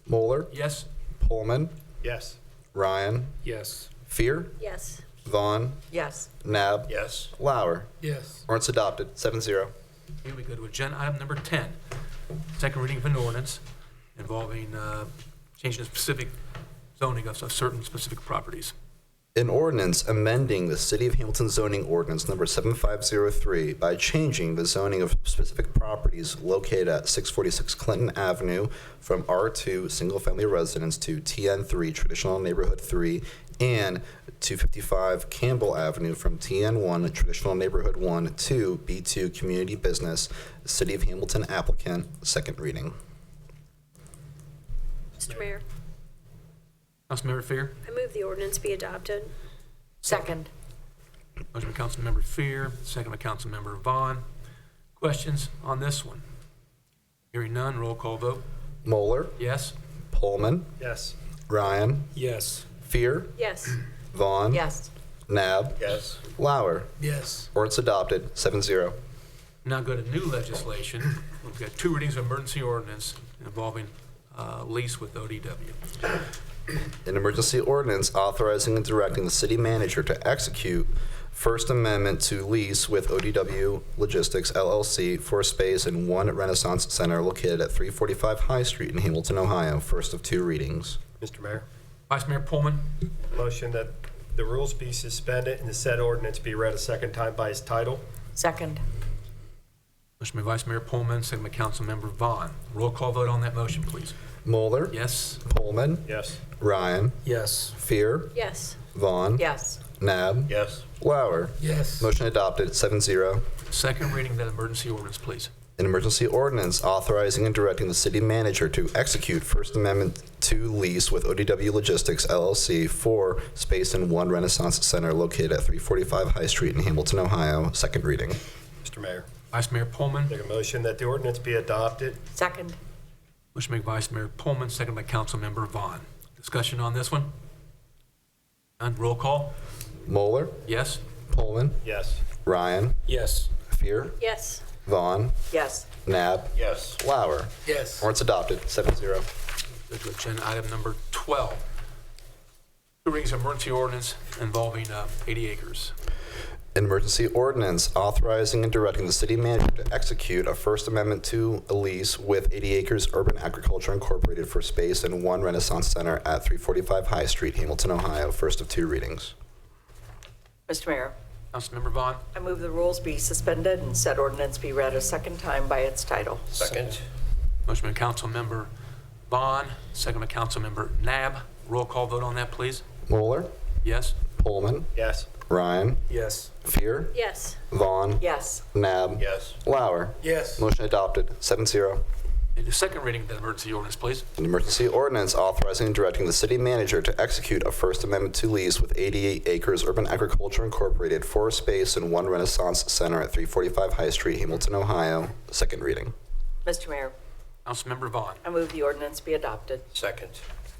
Moeller, Yes? Pullman, Yes. Ryan, Yes. Fear, Yes. Vaughn, Yes. Nab, Yes. Lauer. Yes. Ordinance adopted, 7-0. Here we go to agenda item number 10. Second reading of an ordinance involving changing the specific zoning of certain specific properties. An ordinance amending the City of Hamilton zoning ordinance number 7503 by changing the zoning of specific properties located at 646 Clinton Avenue from R2 Single Family Residence to TN3 Traditional Neighborhood 3 and 255 Campbell Avenue from TN1 Traditional Neighborhood 1 to B2 Community Business, City of Hamilton applicant, second reading. Mr. Mayor, Councilmember Fear. I move the ordinance be adopted. Second. Motion by Councilmember Fear, second by Councilmember Vaughn. Questions on this one? Hearing none, roll call vote. Moeller, Yes? Pullman, Yes. Ryan, Yes. Fear, Yes. Vaughn, Yes. Nab, Yes. Lauer. Yes. Ordinance adopted, 7-0. Now go to new legislation. We've got two readings of emergency ordinance involving lease with ODW. An emergency ordinance authorizing and directing the city manager to execute First Amendment to lease with ODW Logistics LLC for space in One Renaissance Center located at 345 High Street in Hamilton, Ohio. First of two readings. Mr. Mayor, Vice Mayor Pullman. motion that the rules be suspended and the said ordinance be read a second time by its title. Second. Motion by Vice Mayor Pullman, second by Councilmember Vaughn. Roll call vote on that motion, please. Moeller, Yes? Pullman, Yes. Ryan, Yes. Fear, Yes. Vaughn, Yes. Nab, Yes. Lauer. Yes. Motion adopted, 7-0. Second reading of that emergency ordinance, please. An emergency ordinance authorizing and directing the city manager to execute First Amendment to lease with ODW Logistics LLC for space in One Renaissance Center located at 345 High Street in Hamilton, Ohio. Second reading. Mr. Mayor, Vice Mayor Pullman. make a motion that the ordinance be adopted. Second. Motion by Vice Mayor Pullman, second by Councilmember Vaughn. Discussion on this one? None. Roll call. Moeller, Yes? Pullman, Yes. Ryan, Yes. Fear, Yes. Vaughn, Yes. Nab, Yes. Lauer. Yes. Ordinance adopted, 7-0. Go to agenda item number 12. Two readings of emergency ordinance involving 80 acres. An emergency ordinance authorizing and directing the city manager to execute a First Amendment to a lease with 80 Acres Urban Agriculture Incorporated for space in One Renaissance Center at 345 High Street, Hamilton, Ohio. First of two readings. Mr. Mayor, Councilmember Vaughn. I move the rules be suspended and said ordinance be read a second time by its title. Second. Motion by Councilmember Vaughn, second by Councilmember Nab. Roll call vote on that, please. Moeller, Yes? Pullman, Yes. Ryan, Yes. Fear, Yes. Vaughn, Yes. Nab, Yes. Lauer. Yes. Motion adopted, 7-0. And the second reading of the emergency ordinance, please. An emergency ordinance authorizing and directing the city manager to execute a First Amendment to lease with 88 Acres Urban Agriculture Incorporated for space in One Renaissance Center at 345 High Street, Hamilton, Ohio. Second reading. Mr. Mayor, Councilmember Vaughn. I move the ordinance be adopted. Second.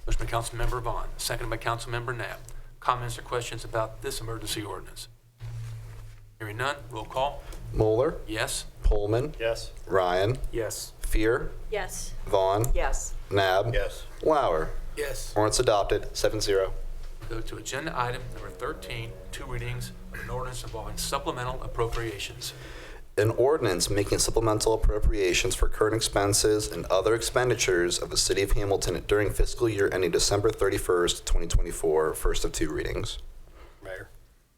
Motion by Councilmember Vaughn, seconded by Councilmember Nab. Comments or questions about this emergency ordinance? Hearing none, roll call. Moeller, Yes? Pullman, Yes. Ryan, Yes. Fear, Yes. Vaughn, Yes. Nab, Yes. Lauer. Yes. Ordinance adopted, 7-0. Go to agenda item number 13, two readings of an ordinance involving supplemental appropriations. An ordinance making supplemental appropriations for current expenses and other expenditures of the City of Hamilton during fiscal year ending December 31st, 2024. First of two readings. Mayor,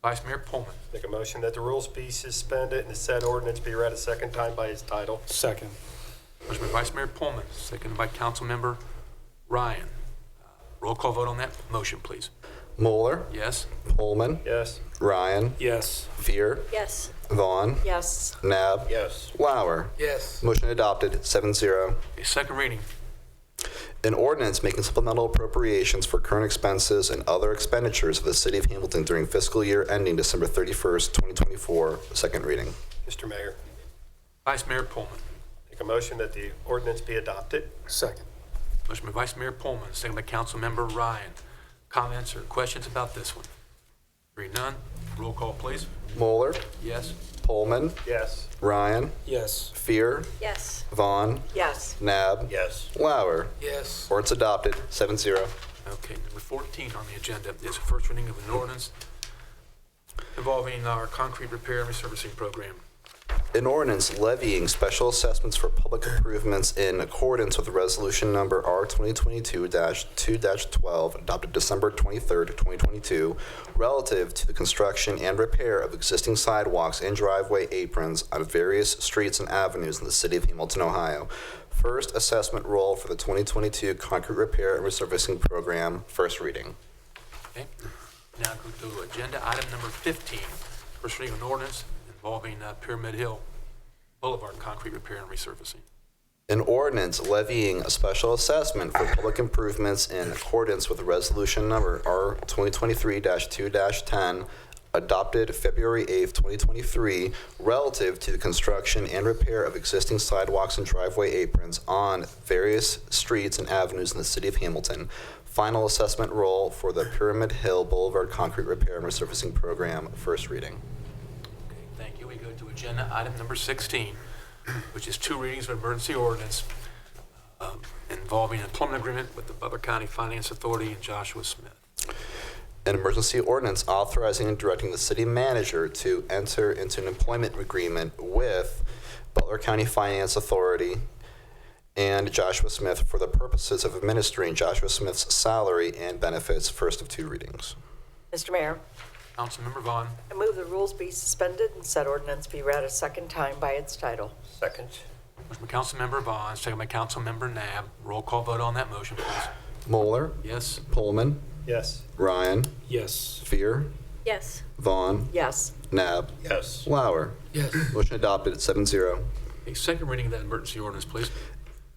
Vice Mayor Pullman. make a motion that the rules be suspended and the said ordinance be read a second time by its title. Second. Motion by Vice Mayor Pullman, seconded by Councilmember Ryan. Roll call vote on that motion, please. Moeller, Yes? Pullman, Yes. Ryan, Yes. Fear, Yes. Vaughn, Yes. Nab, Yes. Lauer. Yes. Motion adopted, 7-0. Okay, second reading. An ordinance making supplemental appropriations for current expenses and other expenditures of the City of Hamilton during fiscal year ending December 31st, 2024. Second reading. Mr. Mayor, Vice Mayor Pullman. make a motion that the ordinance be adopted. Second. Motion by Vice Mayor Pullman, second by Councilmember Ryan. Comments or questions about this one? Hearing none, roll call, please. Moeller, Yes? Pullman, Yes. Ryan, Yes. Fear, Yes. Vaughn, Yes. Nab, Yes. Lauer. Yes. Ordinance adopted, 7-0. Okay, number 14 on the agenda is a first reading of an ordinance involving our concrete repair and resurfacing program. An ordinance levying special assessments for public improvements in accordance with resolution number R 2022-2-12 adopted December 23rd, 2022, relative to the construction and repair of existing sidewalks and driveway aprons on various streets and avenues in the city of Hamilton, Ohio. First assessment roll for the 2022 concrete repair and resurfacing program, first reading. Okay, now go to agenda item number 15, first reading of an ordinance involving Pyramid Hill Boulevard concrete repair and resurfacing. An ordinance levying a special assessment for public improvements in accordance with resolution number R 2023-2-10 adopted February 8th, 2023, relative to the construction and repair of existing sidewalks and driveway aprons on various streets and avenues in the city of Hamilton. Final assessment roll for the Pyramid Hill Boulevard concrete repair and resurfacing program, first reading. Okay, thank you. We go to agenda item number 16, which is two readings of emergency ordinance involving an employment agreement with the Butler County Finance Authority and Joshua Smith. An emergency ordinance authorizing and directing the city manager to enter into an employment agreement with Butler County Finance Authority and Joshua Smith for the purposes of administering Joshua Smith's salary and benefits, first of two readings. Mr. Mayor, Councilmember Vaughn. I move the rules be suspended and said ordinance be read a second time by its title. Second. Motion by Councilmember Vaughn, second by Councilmember Nab. Roll call vote on that motion, please. Moeller, Yes? Pullman, Yes. Ryan, Yes. Fear, Yes. Vaughn, Yes. Nab, Yes. Lauer. Yes. Motion adopted at 7-0. A second reading of that emergency ordinance, please.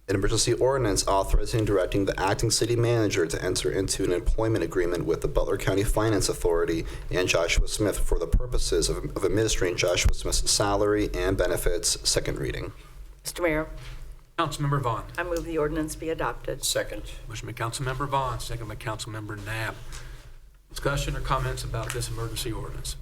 An emergency ordinance authorizing and directing the acting city manager to enter into an employment agreement with the Butler County Finance Authority and Joshua Smith for the purposes of administering Joshua Smith's salary and benefits, second reading. Mr. Mayor, Councilmember Vaughn. I move the ordinance be adopted. Second. Motion by Councilmember Vaughn, second by Councilmember Nab. Discussion or comments about this emergency ordinance?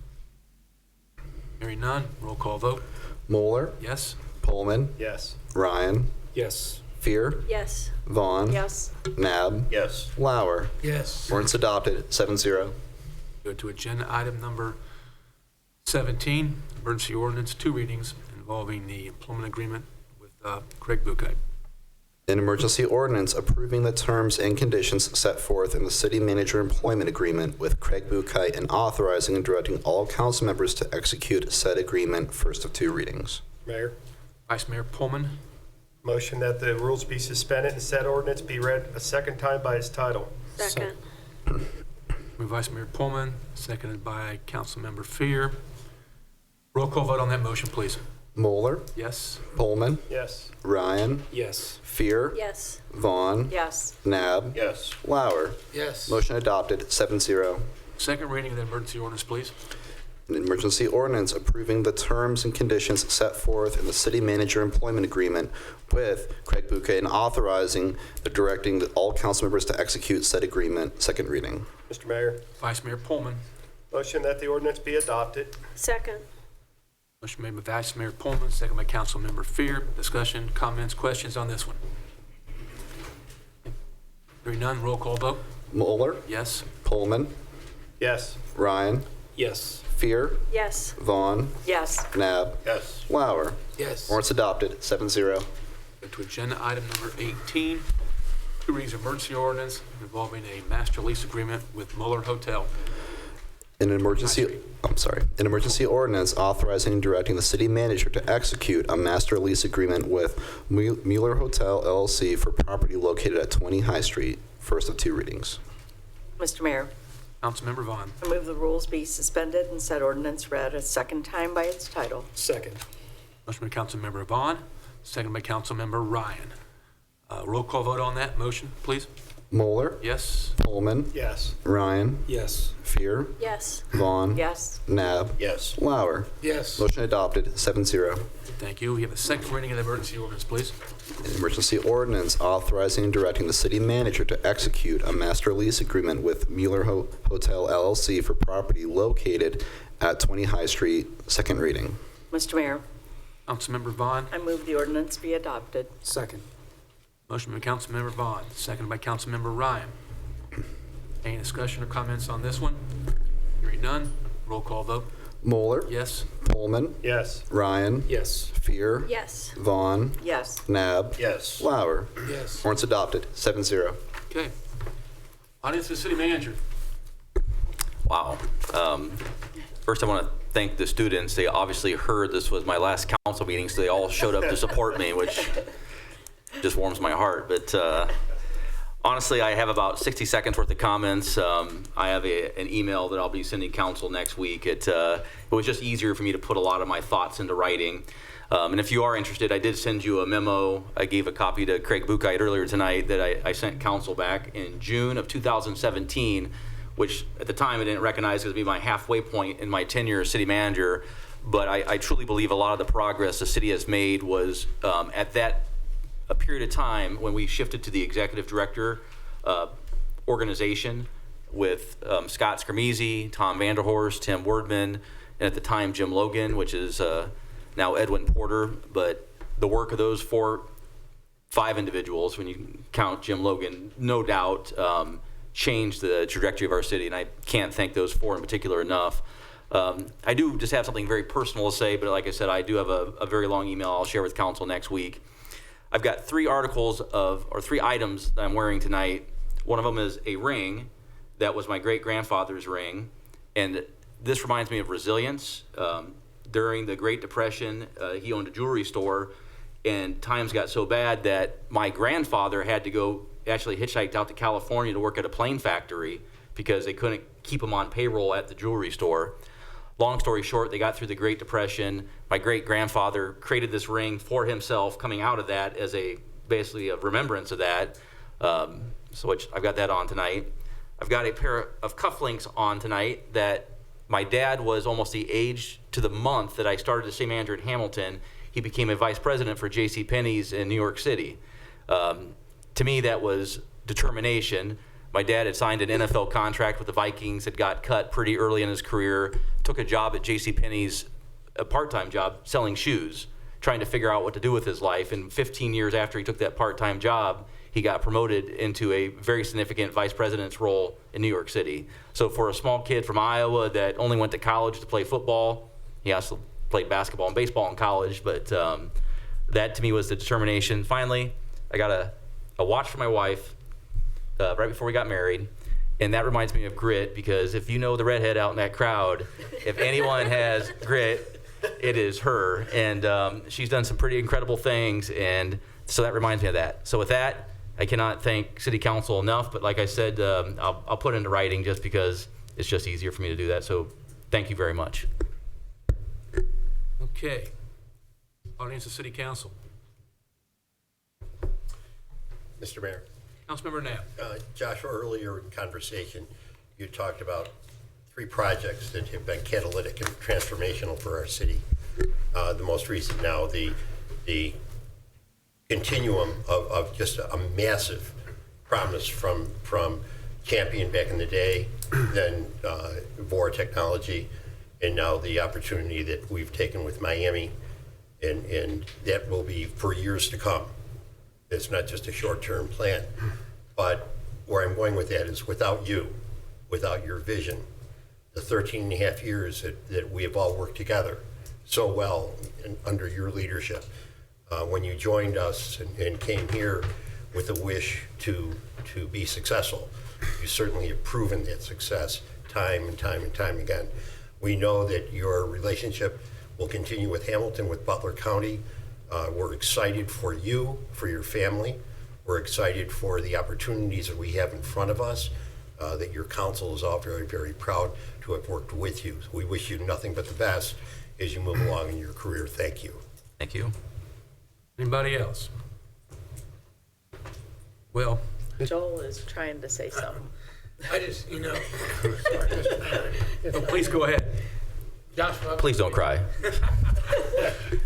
Hearing none, roll call vote. Moeller, Yes? Pullman, Yes. Ryan, Yes. Fear, Yes. Vaughn, Yes. Nab, Yes. Lauer. Yes. Ordinance adopted, 7-0. Go to agenda item number 17, emergency ordinance, two readings involving the employment agreement with Craig Bucay. An emergency ordinance approving the terms and conditions set forth in the city manager employment agreement with Craig Bucay and authorizing and directing all council members to execute said agreement, first of two readings. Mayor, Vice Mayor Pullman. motion that the rules be suspended and said ordinance be read a second time by its title. Second. Moved by Vice Mayor Pullman, seconded by Councilmember Fear. Roll call vote on that motion, please. Moeller, Yes? Pullman, Yes. Ryan, Yes. Fear, Yes. Vaughn, Yes. Nab, Yes. Lauer. Yes. Motion adopted, 7-0. Second reading of the emergency ordinance, please. An emergency ordinance approving the terms and conditions set forth in the city manager employment agreement with Craig Bucay and authorizing the directing all council members to execute said agreement, second reading. Mr. Mayor, Vice Mayor Pullman. motion that the ordinance be adopted. Second. Motion made by Vice Mayor Pullman, second by Councilmember Fear. Discussion, comments, questions on this one? Hearing none, roll call vote. Moeller, Yes? Pullman, Yes. Ryan, Yes. Fear, Yes. Vaughn, Yes. Nab, Yes. Lauer. Yes. Ordinance adopted, 7-0. Go to agenda item number 18, two readings of emergency ordinance involving a master lease agreement with Mueller Hotel. An emergency ordinance authorizing and directing the city manager to execute a master lease agreement with Mueller Hotel LLC for property located at 20 High Street, first of two readings. Mr. Mayor, Councilmember Vaughn. I move the rules be suspended and said ordinance read a second time by its title. Second. Motion by Councilmember Vaughn, second by Councilmember Ryan. Roll call vote on that motion, please. Moeller, Yes? Pullman, Yes. Ryan, Yes. Fear, Yes. Vaughn, Yes. Nab, Yes. Lauer. Yes. Motion adopted, 7-0. Thank you. We have a second reading of the emergency ordinance, please. An emergency ordinance authorizing and directing the city manager to execute a master lease agreement with Mueller Hotel LLC for property located at 20 High Street, second reading. Mr. Mayor, Councilmember Vaughn. I move the ordinance be adopted. Second. Motion by Councilmember Vaughn, second by Councilmember Ryan. Any discussion or comments on this one? Hearing none. Roll call vote. Moeller, Yes? Pullman, Yes. Ryan, Yes. Fear, Yes. Vaughn, Yes. Nab, Yes. Lauer. Yes. Ordinance adopted, 7-0. Okay. Audience of the city manager. Wow. First, I want to thank the students. They obviously heard this was my last council meeting, so they all showed up to support me, which just warms my heart. But honestly, I have about 60 seconds worth of comments. I have an email that I'll be sending council next week. It was just easier for me to put a lot of my thoughts into writing. And if you are interested, I did send you a memo. I gave a copy to Craig Buchheit earlier tonight that I sent council back in June of 2017, which at the time I didn't recognize it would be my halfway point in my tenure as city manager. But I truly believe a lot of the progress the city has made was at that a period of time when we shifted to the executive director organization with Scott Skermese, Tom Vanderhorst, Tim Wordman, and at the time Jim Logan, which is now Edwin Porter. But the work of those 5 individuals, when you count Jim Logan, no doubt changed the trajectory of our city, and I can't thank those 4 in particular enough. I do just have something very personal to say, but like I said, I do have a very long email I'll share with council next week. I've got 3 items that I'm wearing tonight. One of them is a ring that was my great-grandfather's ring, and this reminds me of resilience. During the Great Depression, he owned a jewelry store, and times got so bad that my grandfather had to go, actually hitchhiked out to California to work at a plane factory because they couldn't keep him on payroll at the jewelry store. Long story short, they got through the Great Depression. My great-grandfather created this ring for himself coming out of that as basically a remembrance of that. So which I've got that on tonight. I've got a pair of cufflinks on tonight that my dad was almost the age to the month that I started as city manager at Hamilton. He became a vice president for JCPenney's in New York City. To me, that was determination. My dad had signed an NFL contract with the Vikings, had got cut pretty early in his career, took a job at JCPenney's, a part-time job, selling shoes, trying to figure out what to do with his life. And 15 years after he took that part-time job, he got promoted into a very significant vice president's role in New York City. So for a small kid from Iowa that only went to college to play football, he also played basketball and baseball in college, but that to me was the determination. Finally, I got a watch for my wife right before we got married, and that reminds me of grit, because if you know the redhead out in that crowd, if anyone has grit, it is her. And she's done some pretty incredible things, and so that reminds me of that. So with that, I cannot thank City Council enough, but like I said, I'll put it into writing just because it's just easier for me to do that. So thank you very much. Okay. Audience of City Council. Mr. Mayor. Councilmember Knapp. Joshua, earlier in conversation, you talked about 3 projects that have been catalytic and transformational for our city. The most recent now, the continuum of just a massive promise from Champion back in the day, then Vora Technology, and now the opportunity that we've taken with Miami, and that will be for years to come. It's not just a short-term plan. But where I'm going with that is without you, without your vision, the 13 and a half years that we have all worked together so well under your leadership, when you joined us and came here with a wish to be successful, you certainly have proven that success time and time and time again. We know that your relationship will continue with Hamilton, with Butler County. We're excited for you, for your family. We're excited for the opportunities that we have in front of us. that your council is all very, very proud to have worked with you. We wish you nothing but the best as you move along in your career. Thank you. Thank you. Anybody else? Well, Joel is trying to say something. I just, oh, please go ahead. Joshua. Please don't cry.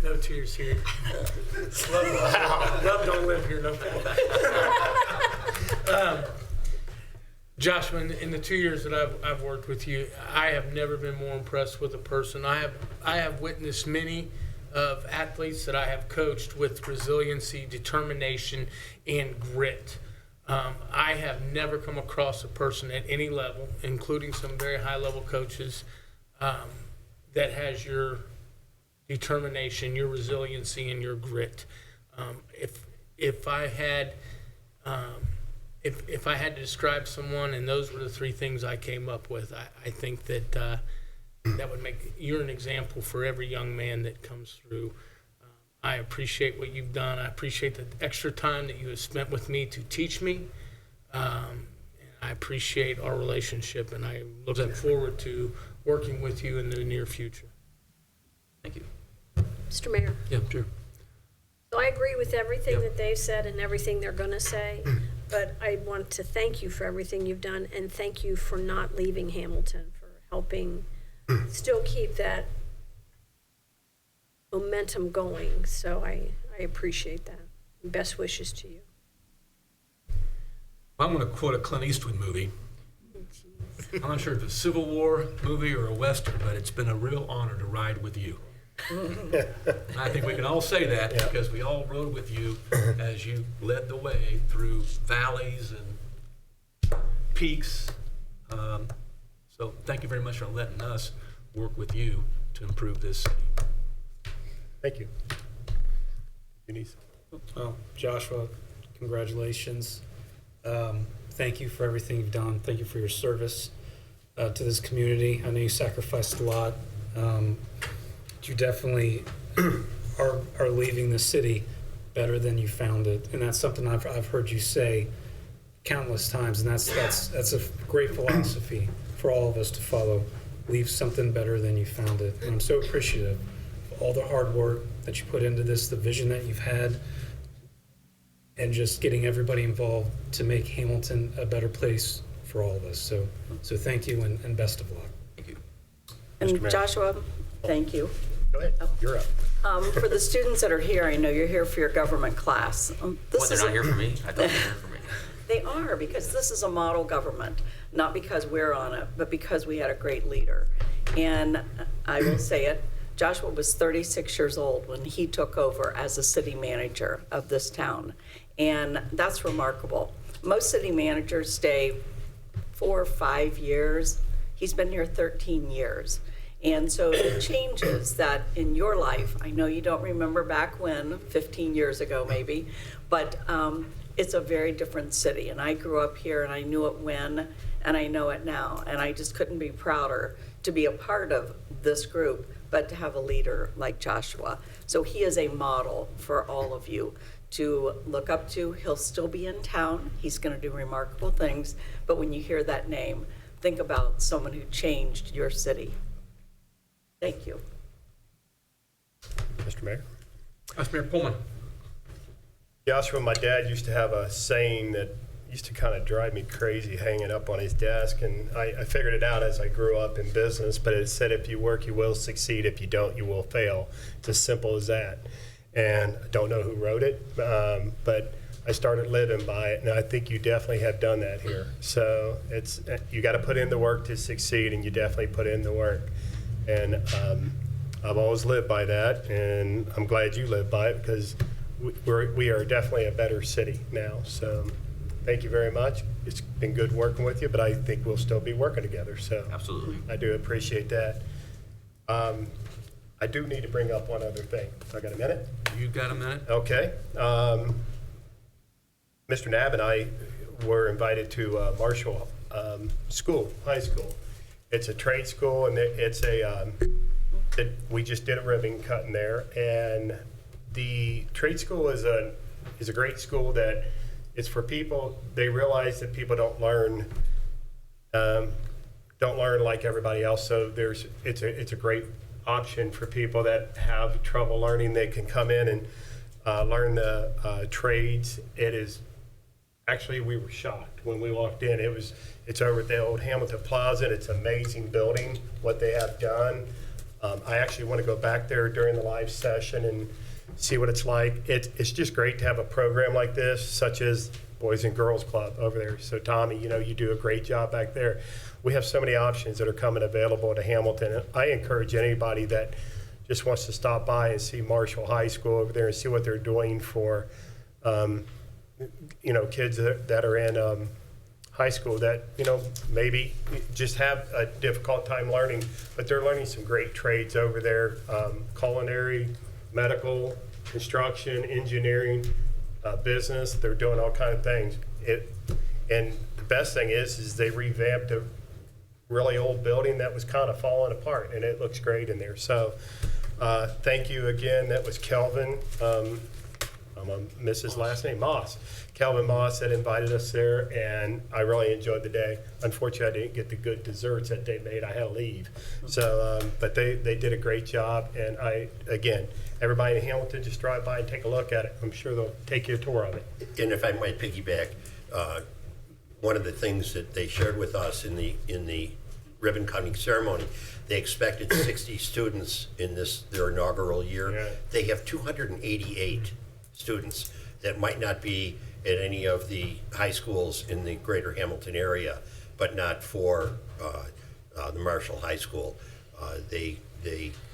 No tears here. Love don't live here, no more. Joshua, in the 2 years that I've worked with you, I have never been more impressed with a person. I have witnessed many of athletes that I have coached with resiliency, determination, and grit. I have never come across a person at any level, including some very high-level coaches, that has your determination, your resiliency, and your grit. If I had to describe someone, and those were the three things I came up with, I think that that would make you're an example for every young man that comes through. I appreciate what you've done. I appreciate the extra time that you have spent with me to teach me. I appreciate our relationship, and I'm looking forward to working with you in the near future. Thank you. Mr. Mayor. Yeah, sure. So I agree with everything that they've said and everything they're going to say, but I want to thank you for everything you've done, and thank you for not leaving Hamilton, for helping still keep that momentum going. So I appreciate that. Best wishes to you. I'm going to quote a Clint Eastwood movie. I'm not sure if it's a Civil War movie or a Western, but it's been a real honor to ride with you. I think we can all say that because we all rode with you as you led the way through valleys and peaks. So thank you very much for letting us work with you to improve this city. Thank you. Denise. Well, Joshua, congratulations. Thank you for everything you've done. Thank you for your service to this community. I know you sacrificed a lot. You definitely are leaving the city better than you found it, and that's something I've heard you say countless times, and that's a great philosophy for all of us to follow. Leave something better than you found it. And I'm so appreciative of all the hard work that you put into this, the vision that you've had, and just getting everybody involved to make Hamilton a better place for all of us. So thank you and best of luck. Thank you. And Joshua, thank you. Go ahead. You're up. For the students that are here, I know you're here for your government class. They're not here for me? I thought they were here for me. They are, because this is a model government, not because we're on it, but because we had a great leader. And I will say it, Joshua was 36 years old when he took over as a city manager of this town. And that's remarkable. Most city managers stay 4 or 5 years. He's been here 13 years. And so the changes that in your life, I know you don't remember back when, 15 years ago maybe, but it's a very different city. And I grew up here and I knew it when, and I know it now. And I just couldn't be prouder to be a part of this group, but to have a leader like Joshua. So he is a model for all of you to look up to. He'll still be in town. He's going to do remarkable things. But when you hear that name, think about someone who changed your city. Thank you. Mr. Mayor. Vice Mayor Pullman. Joshua, my dad used to have a saying that used to kind of drive me crazy hanging up on his desk, and I figured it out as I grew up in business, but it said, if you work, you will succeed. If you don't, you will fail. It's as simple as that. And I don't know who wrote it, but I started living by it, and I think you definitely have done that here. So it's you got to put in the work to succeed, and you definitely put in the work. And I've always lived by that, and I'm glad you live by it, because we are definitely a better city now. So thank you very much. It's been good working with you, but I think we'll still be working together. So absolutely, I do appreciate that. I do need to bring up one other thing. I got a minute? You got a minute? Okay. Mr. Knapp and I were invited to Marshall High School. It's a trade school, and it's we just did a ribbon cutting there. And the trade school is a great school that it's for people. They realize that people don't learn don't learn like everybody else. So it's a great option for people that have trouble learning. They can come in and learn the trades. It is actually, we were shocked when we walked in. It's over at the old Hamilton Plaza. It's an amazing building what they have done. I actually want to go back there during the live session and see what it's like. It's just great to have a program like this, such as Boys and Girls Club over there. So Tommy, you do a great job back there. We have so many options that are coming available to Hamilton. And I encourage anybody that just wants to stop by and see Marshall High School over there and see what they're doing for, kids that are in high school that, maybe just have a difficult time learning, but they're learning some great trades over there, culinary, medical, construction, engineering, business. They're doing all kinds of things. And the best thing is they revamped a really old building that was kind of falling apart, and it looks great in there. So thank you again. That was Kelvin. I'm gonna miss his last name, Moss. Kelvin Moss that invited us there, and I really enjoyed the day. Unfortunately, I didn't get the good desserts that they made. I had to leave. So, but they did a great job, and again, everybody in Hamilton, just drive by and take a look at it. I'm sure they'll take you a tour of it. And if I might piggyback, one of the things that they shared with us in the ribbon cutting ceremony, they expected 60 students in their inaugural year. Yeah. They have 288 students that might not be at any of the high schools in the greater Hamilton area, but not for the Marshall High School. They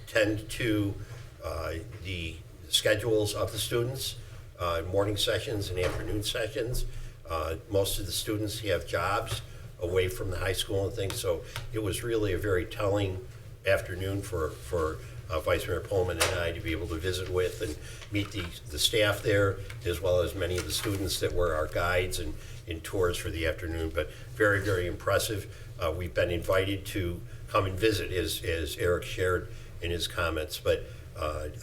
tend to the schedules of the students, morning sessions and afternoon sessions. Most of the students have jobs away from the high school and things, so it was really a very telling afternoon for Vice Mayor Pullman and I to be able to visit with and meet the staff there, as well as many of the students that were our guides and in tours for the afternoon. But very, very impressive. We've been invited to come and visit, as Eric shared in his comments. But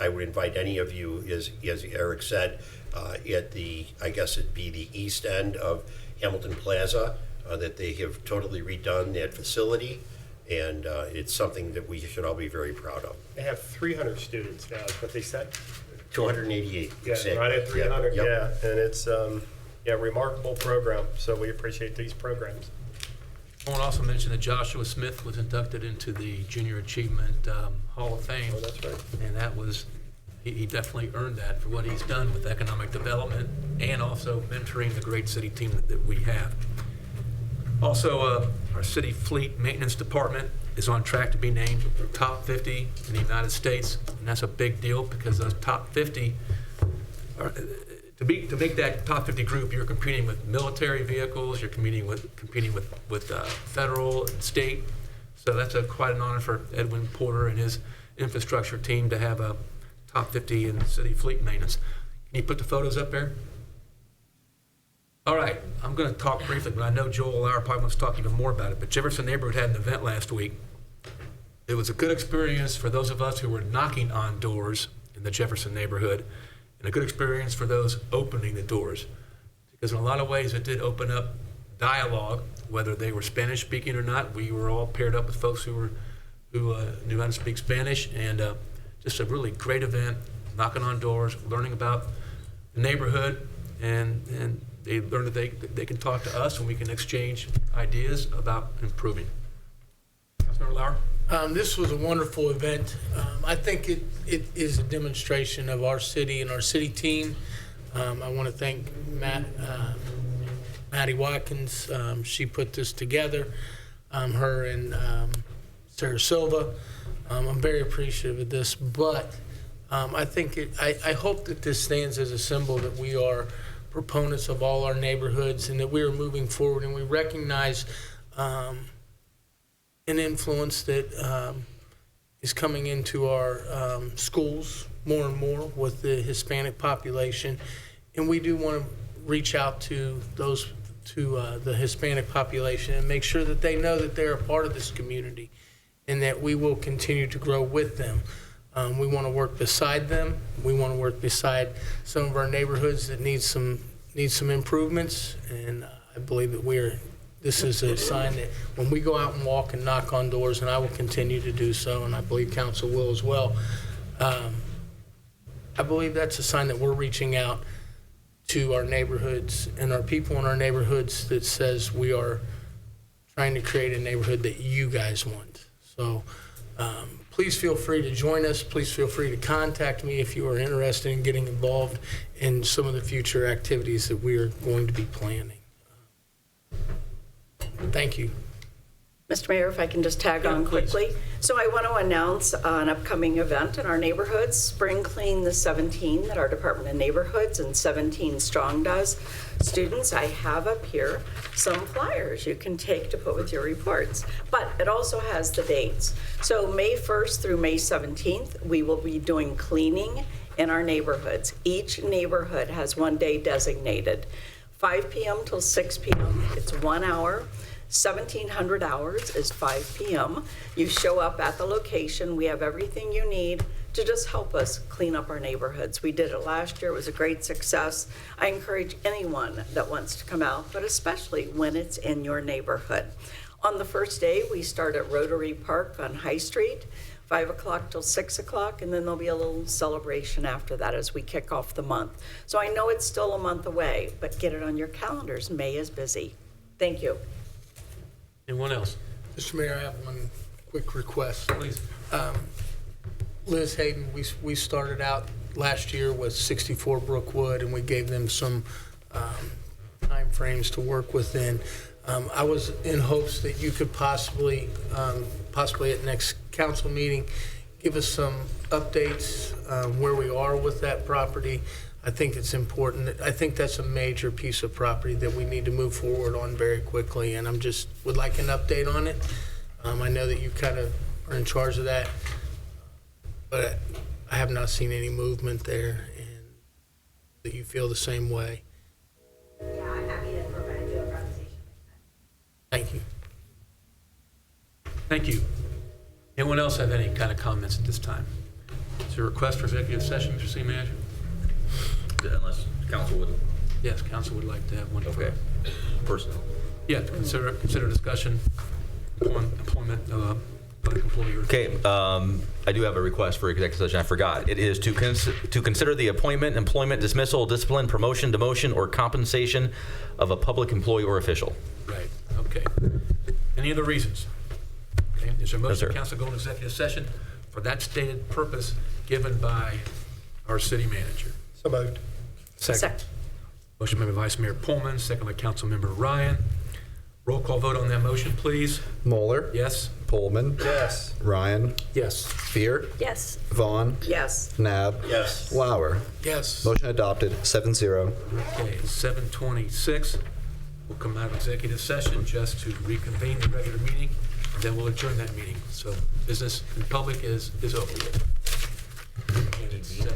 I would invite any of you, as Eric said, at I guess it'd be the east end of Hamilton Plaza, that they have totally redone that facility. And it's something that we should all be very proud of. They have 300 students now, is what they said. 288. Yeah, exactly. right at 300. Yep. Yeah, and it's a remarkable program. So we appreciate these programs. I want to also mention that Joshua Smith was inducted into the Junior Achievement Hall of Fame. Oh, that's right. And that was, he definitely earned that for what he's done with economic development and also mentoring the great city team that we have. Also, our city fleet maintenance department is on track to be named top 50 in the United States, and that's a big deal because those top 50 are, to make that top 50 group, you're competing with military vehicles, you're competing with federal and state. So that's quite an honor for Edwin Porter and his infrastructure team to have a top 50 in city fleet maintenance. Can you put the photos up there? All right, I'm going to talk briefly, but I know Joel Lauer probably wants to talk even more about it. But Jefferson Neighborhood had an event last week. It was a good experience for those of us who were knocking on doors in the Jefferson neighborhood, and a good experience for those opening the doors. Because in a lot of ways, it did open up dialogue, whether they were Spanish speaking or not. We were all paired up with folks who knew how to speak Spanish, and just a really great event, knocking on doors, learning about the neighborhood, and they learned that they can talk to us and we can exchange ideas about improving. Councilmember Lauer? This was a wonderful event. I think it is a demonstration of our city and our city team. I want to thank Maddie Watkins. She put this together, her and Sarah Silva. I'm very appreciative of this, but I think I hope that this stands as a symbol that we are proponents of all our neighborhoods and that we are moving forward, and we recognize an influence that is coming into our schools more and more with the Hispanic population, and we do want to reach out to the Hispanic population and make sure that they know that they're a part of this community and that we will continue to grow with them. We want to work beside them. We want to work beside some of our neighborhoods that need some improvements, and I believe that we're This is a sign that when we go out and walk and knock on doors, and I will continue to do so, and I believe council will as well, I believe that's a sign that we're reaching out to our neighborhoods and our people in our neighborhoods that says we are trying to create a neighborhood that you guys want. So please feel free to join us. Please feel free to contact me if you are interested in getting involved in some of the future activities that we are going to be planning. Thank you. Mr. Mayor, if I can just tag on quickly. So I want to announce an upcoming event in our neighborhoods, Spring Clean the 17 that our Department of Neighborhoods and 17 Strong does. Students, I have up here some flyers you can take to put with your reports, but it also has the dates. So May 1st through May 17th, we will be doing cleaning in our neighborhoods. Each neighborhood has one day designated. 5 p.m. till 6 p.m. It's 1 hour. 1,700 hours is 5 p.m. You show up at the location. We have everything you need to just help us clean up our neighborhoods. We did it last year. It was a great success. I encourage anyone that wants to come out, but especially when it's in your neighborhood. On the first day, we start at Rotary Park on High Street, 5 o'clock till 6 o'clock, and then there'll be a little celebration after that as we kick off the month. So I know it's still a month away, but get it on your calendars. May is busy. Thank you. Anyone else? Mr. Mayor, I have one quick request. Please. Liz Hayden, we started out last year with 64 Brookwood, and we gave them some time frames to work within. I was in hopes that you could possibly at next council meeting, give us some updates where we are with that property. I think it's important. I think that's a major piece of property that we need to move forward on very quickly, and I'm just would like an update on it. I know that you kind of are in charge of that, but I have not seen any movement there, and that you feel the same way. Yeah, I'm happy to provide you a presentation. Thank you. Thank you. Anyone else have any kind of comments at this time? Is there a request for executive session, Mr. City Manager? Unless council would. Yes, council would like to have one. Okay. Personnel. Yeah, consider discussion on employment of public employee. Okay, I do have a request for executive session. I forgot. It is to consider the appointment, employment, dismissal, discipline, promotion, demotion, or compensation of a public employee or official. Right, okay. Any other reasons? Okay, is there a motion sir. to council go into executive session for that stated purpose given by our city manager? So moved. Second. Motion made by Vice Mayor Pullman, second by Councilmember Ryan. Roll call vote on that motion, please. Moeller. Yes. Pullman. Yes. Ryan. Yes. Fear. Yes. Vaughn. Yes. Nab. Yes. Lauer. Yes. Motion adopted, 7-0. Okay, 7:26. We'll come out of executive session just to reconvene the regular meeting, and then we'll adjourn that meeting. So business in public is over with. And it's 7:26.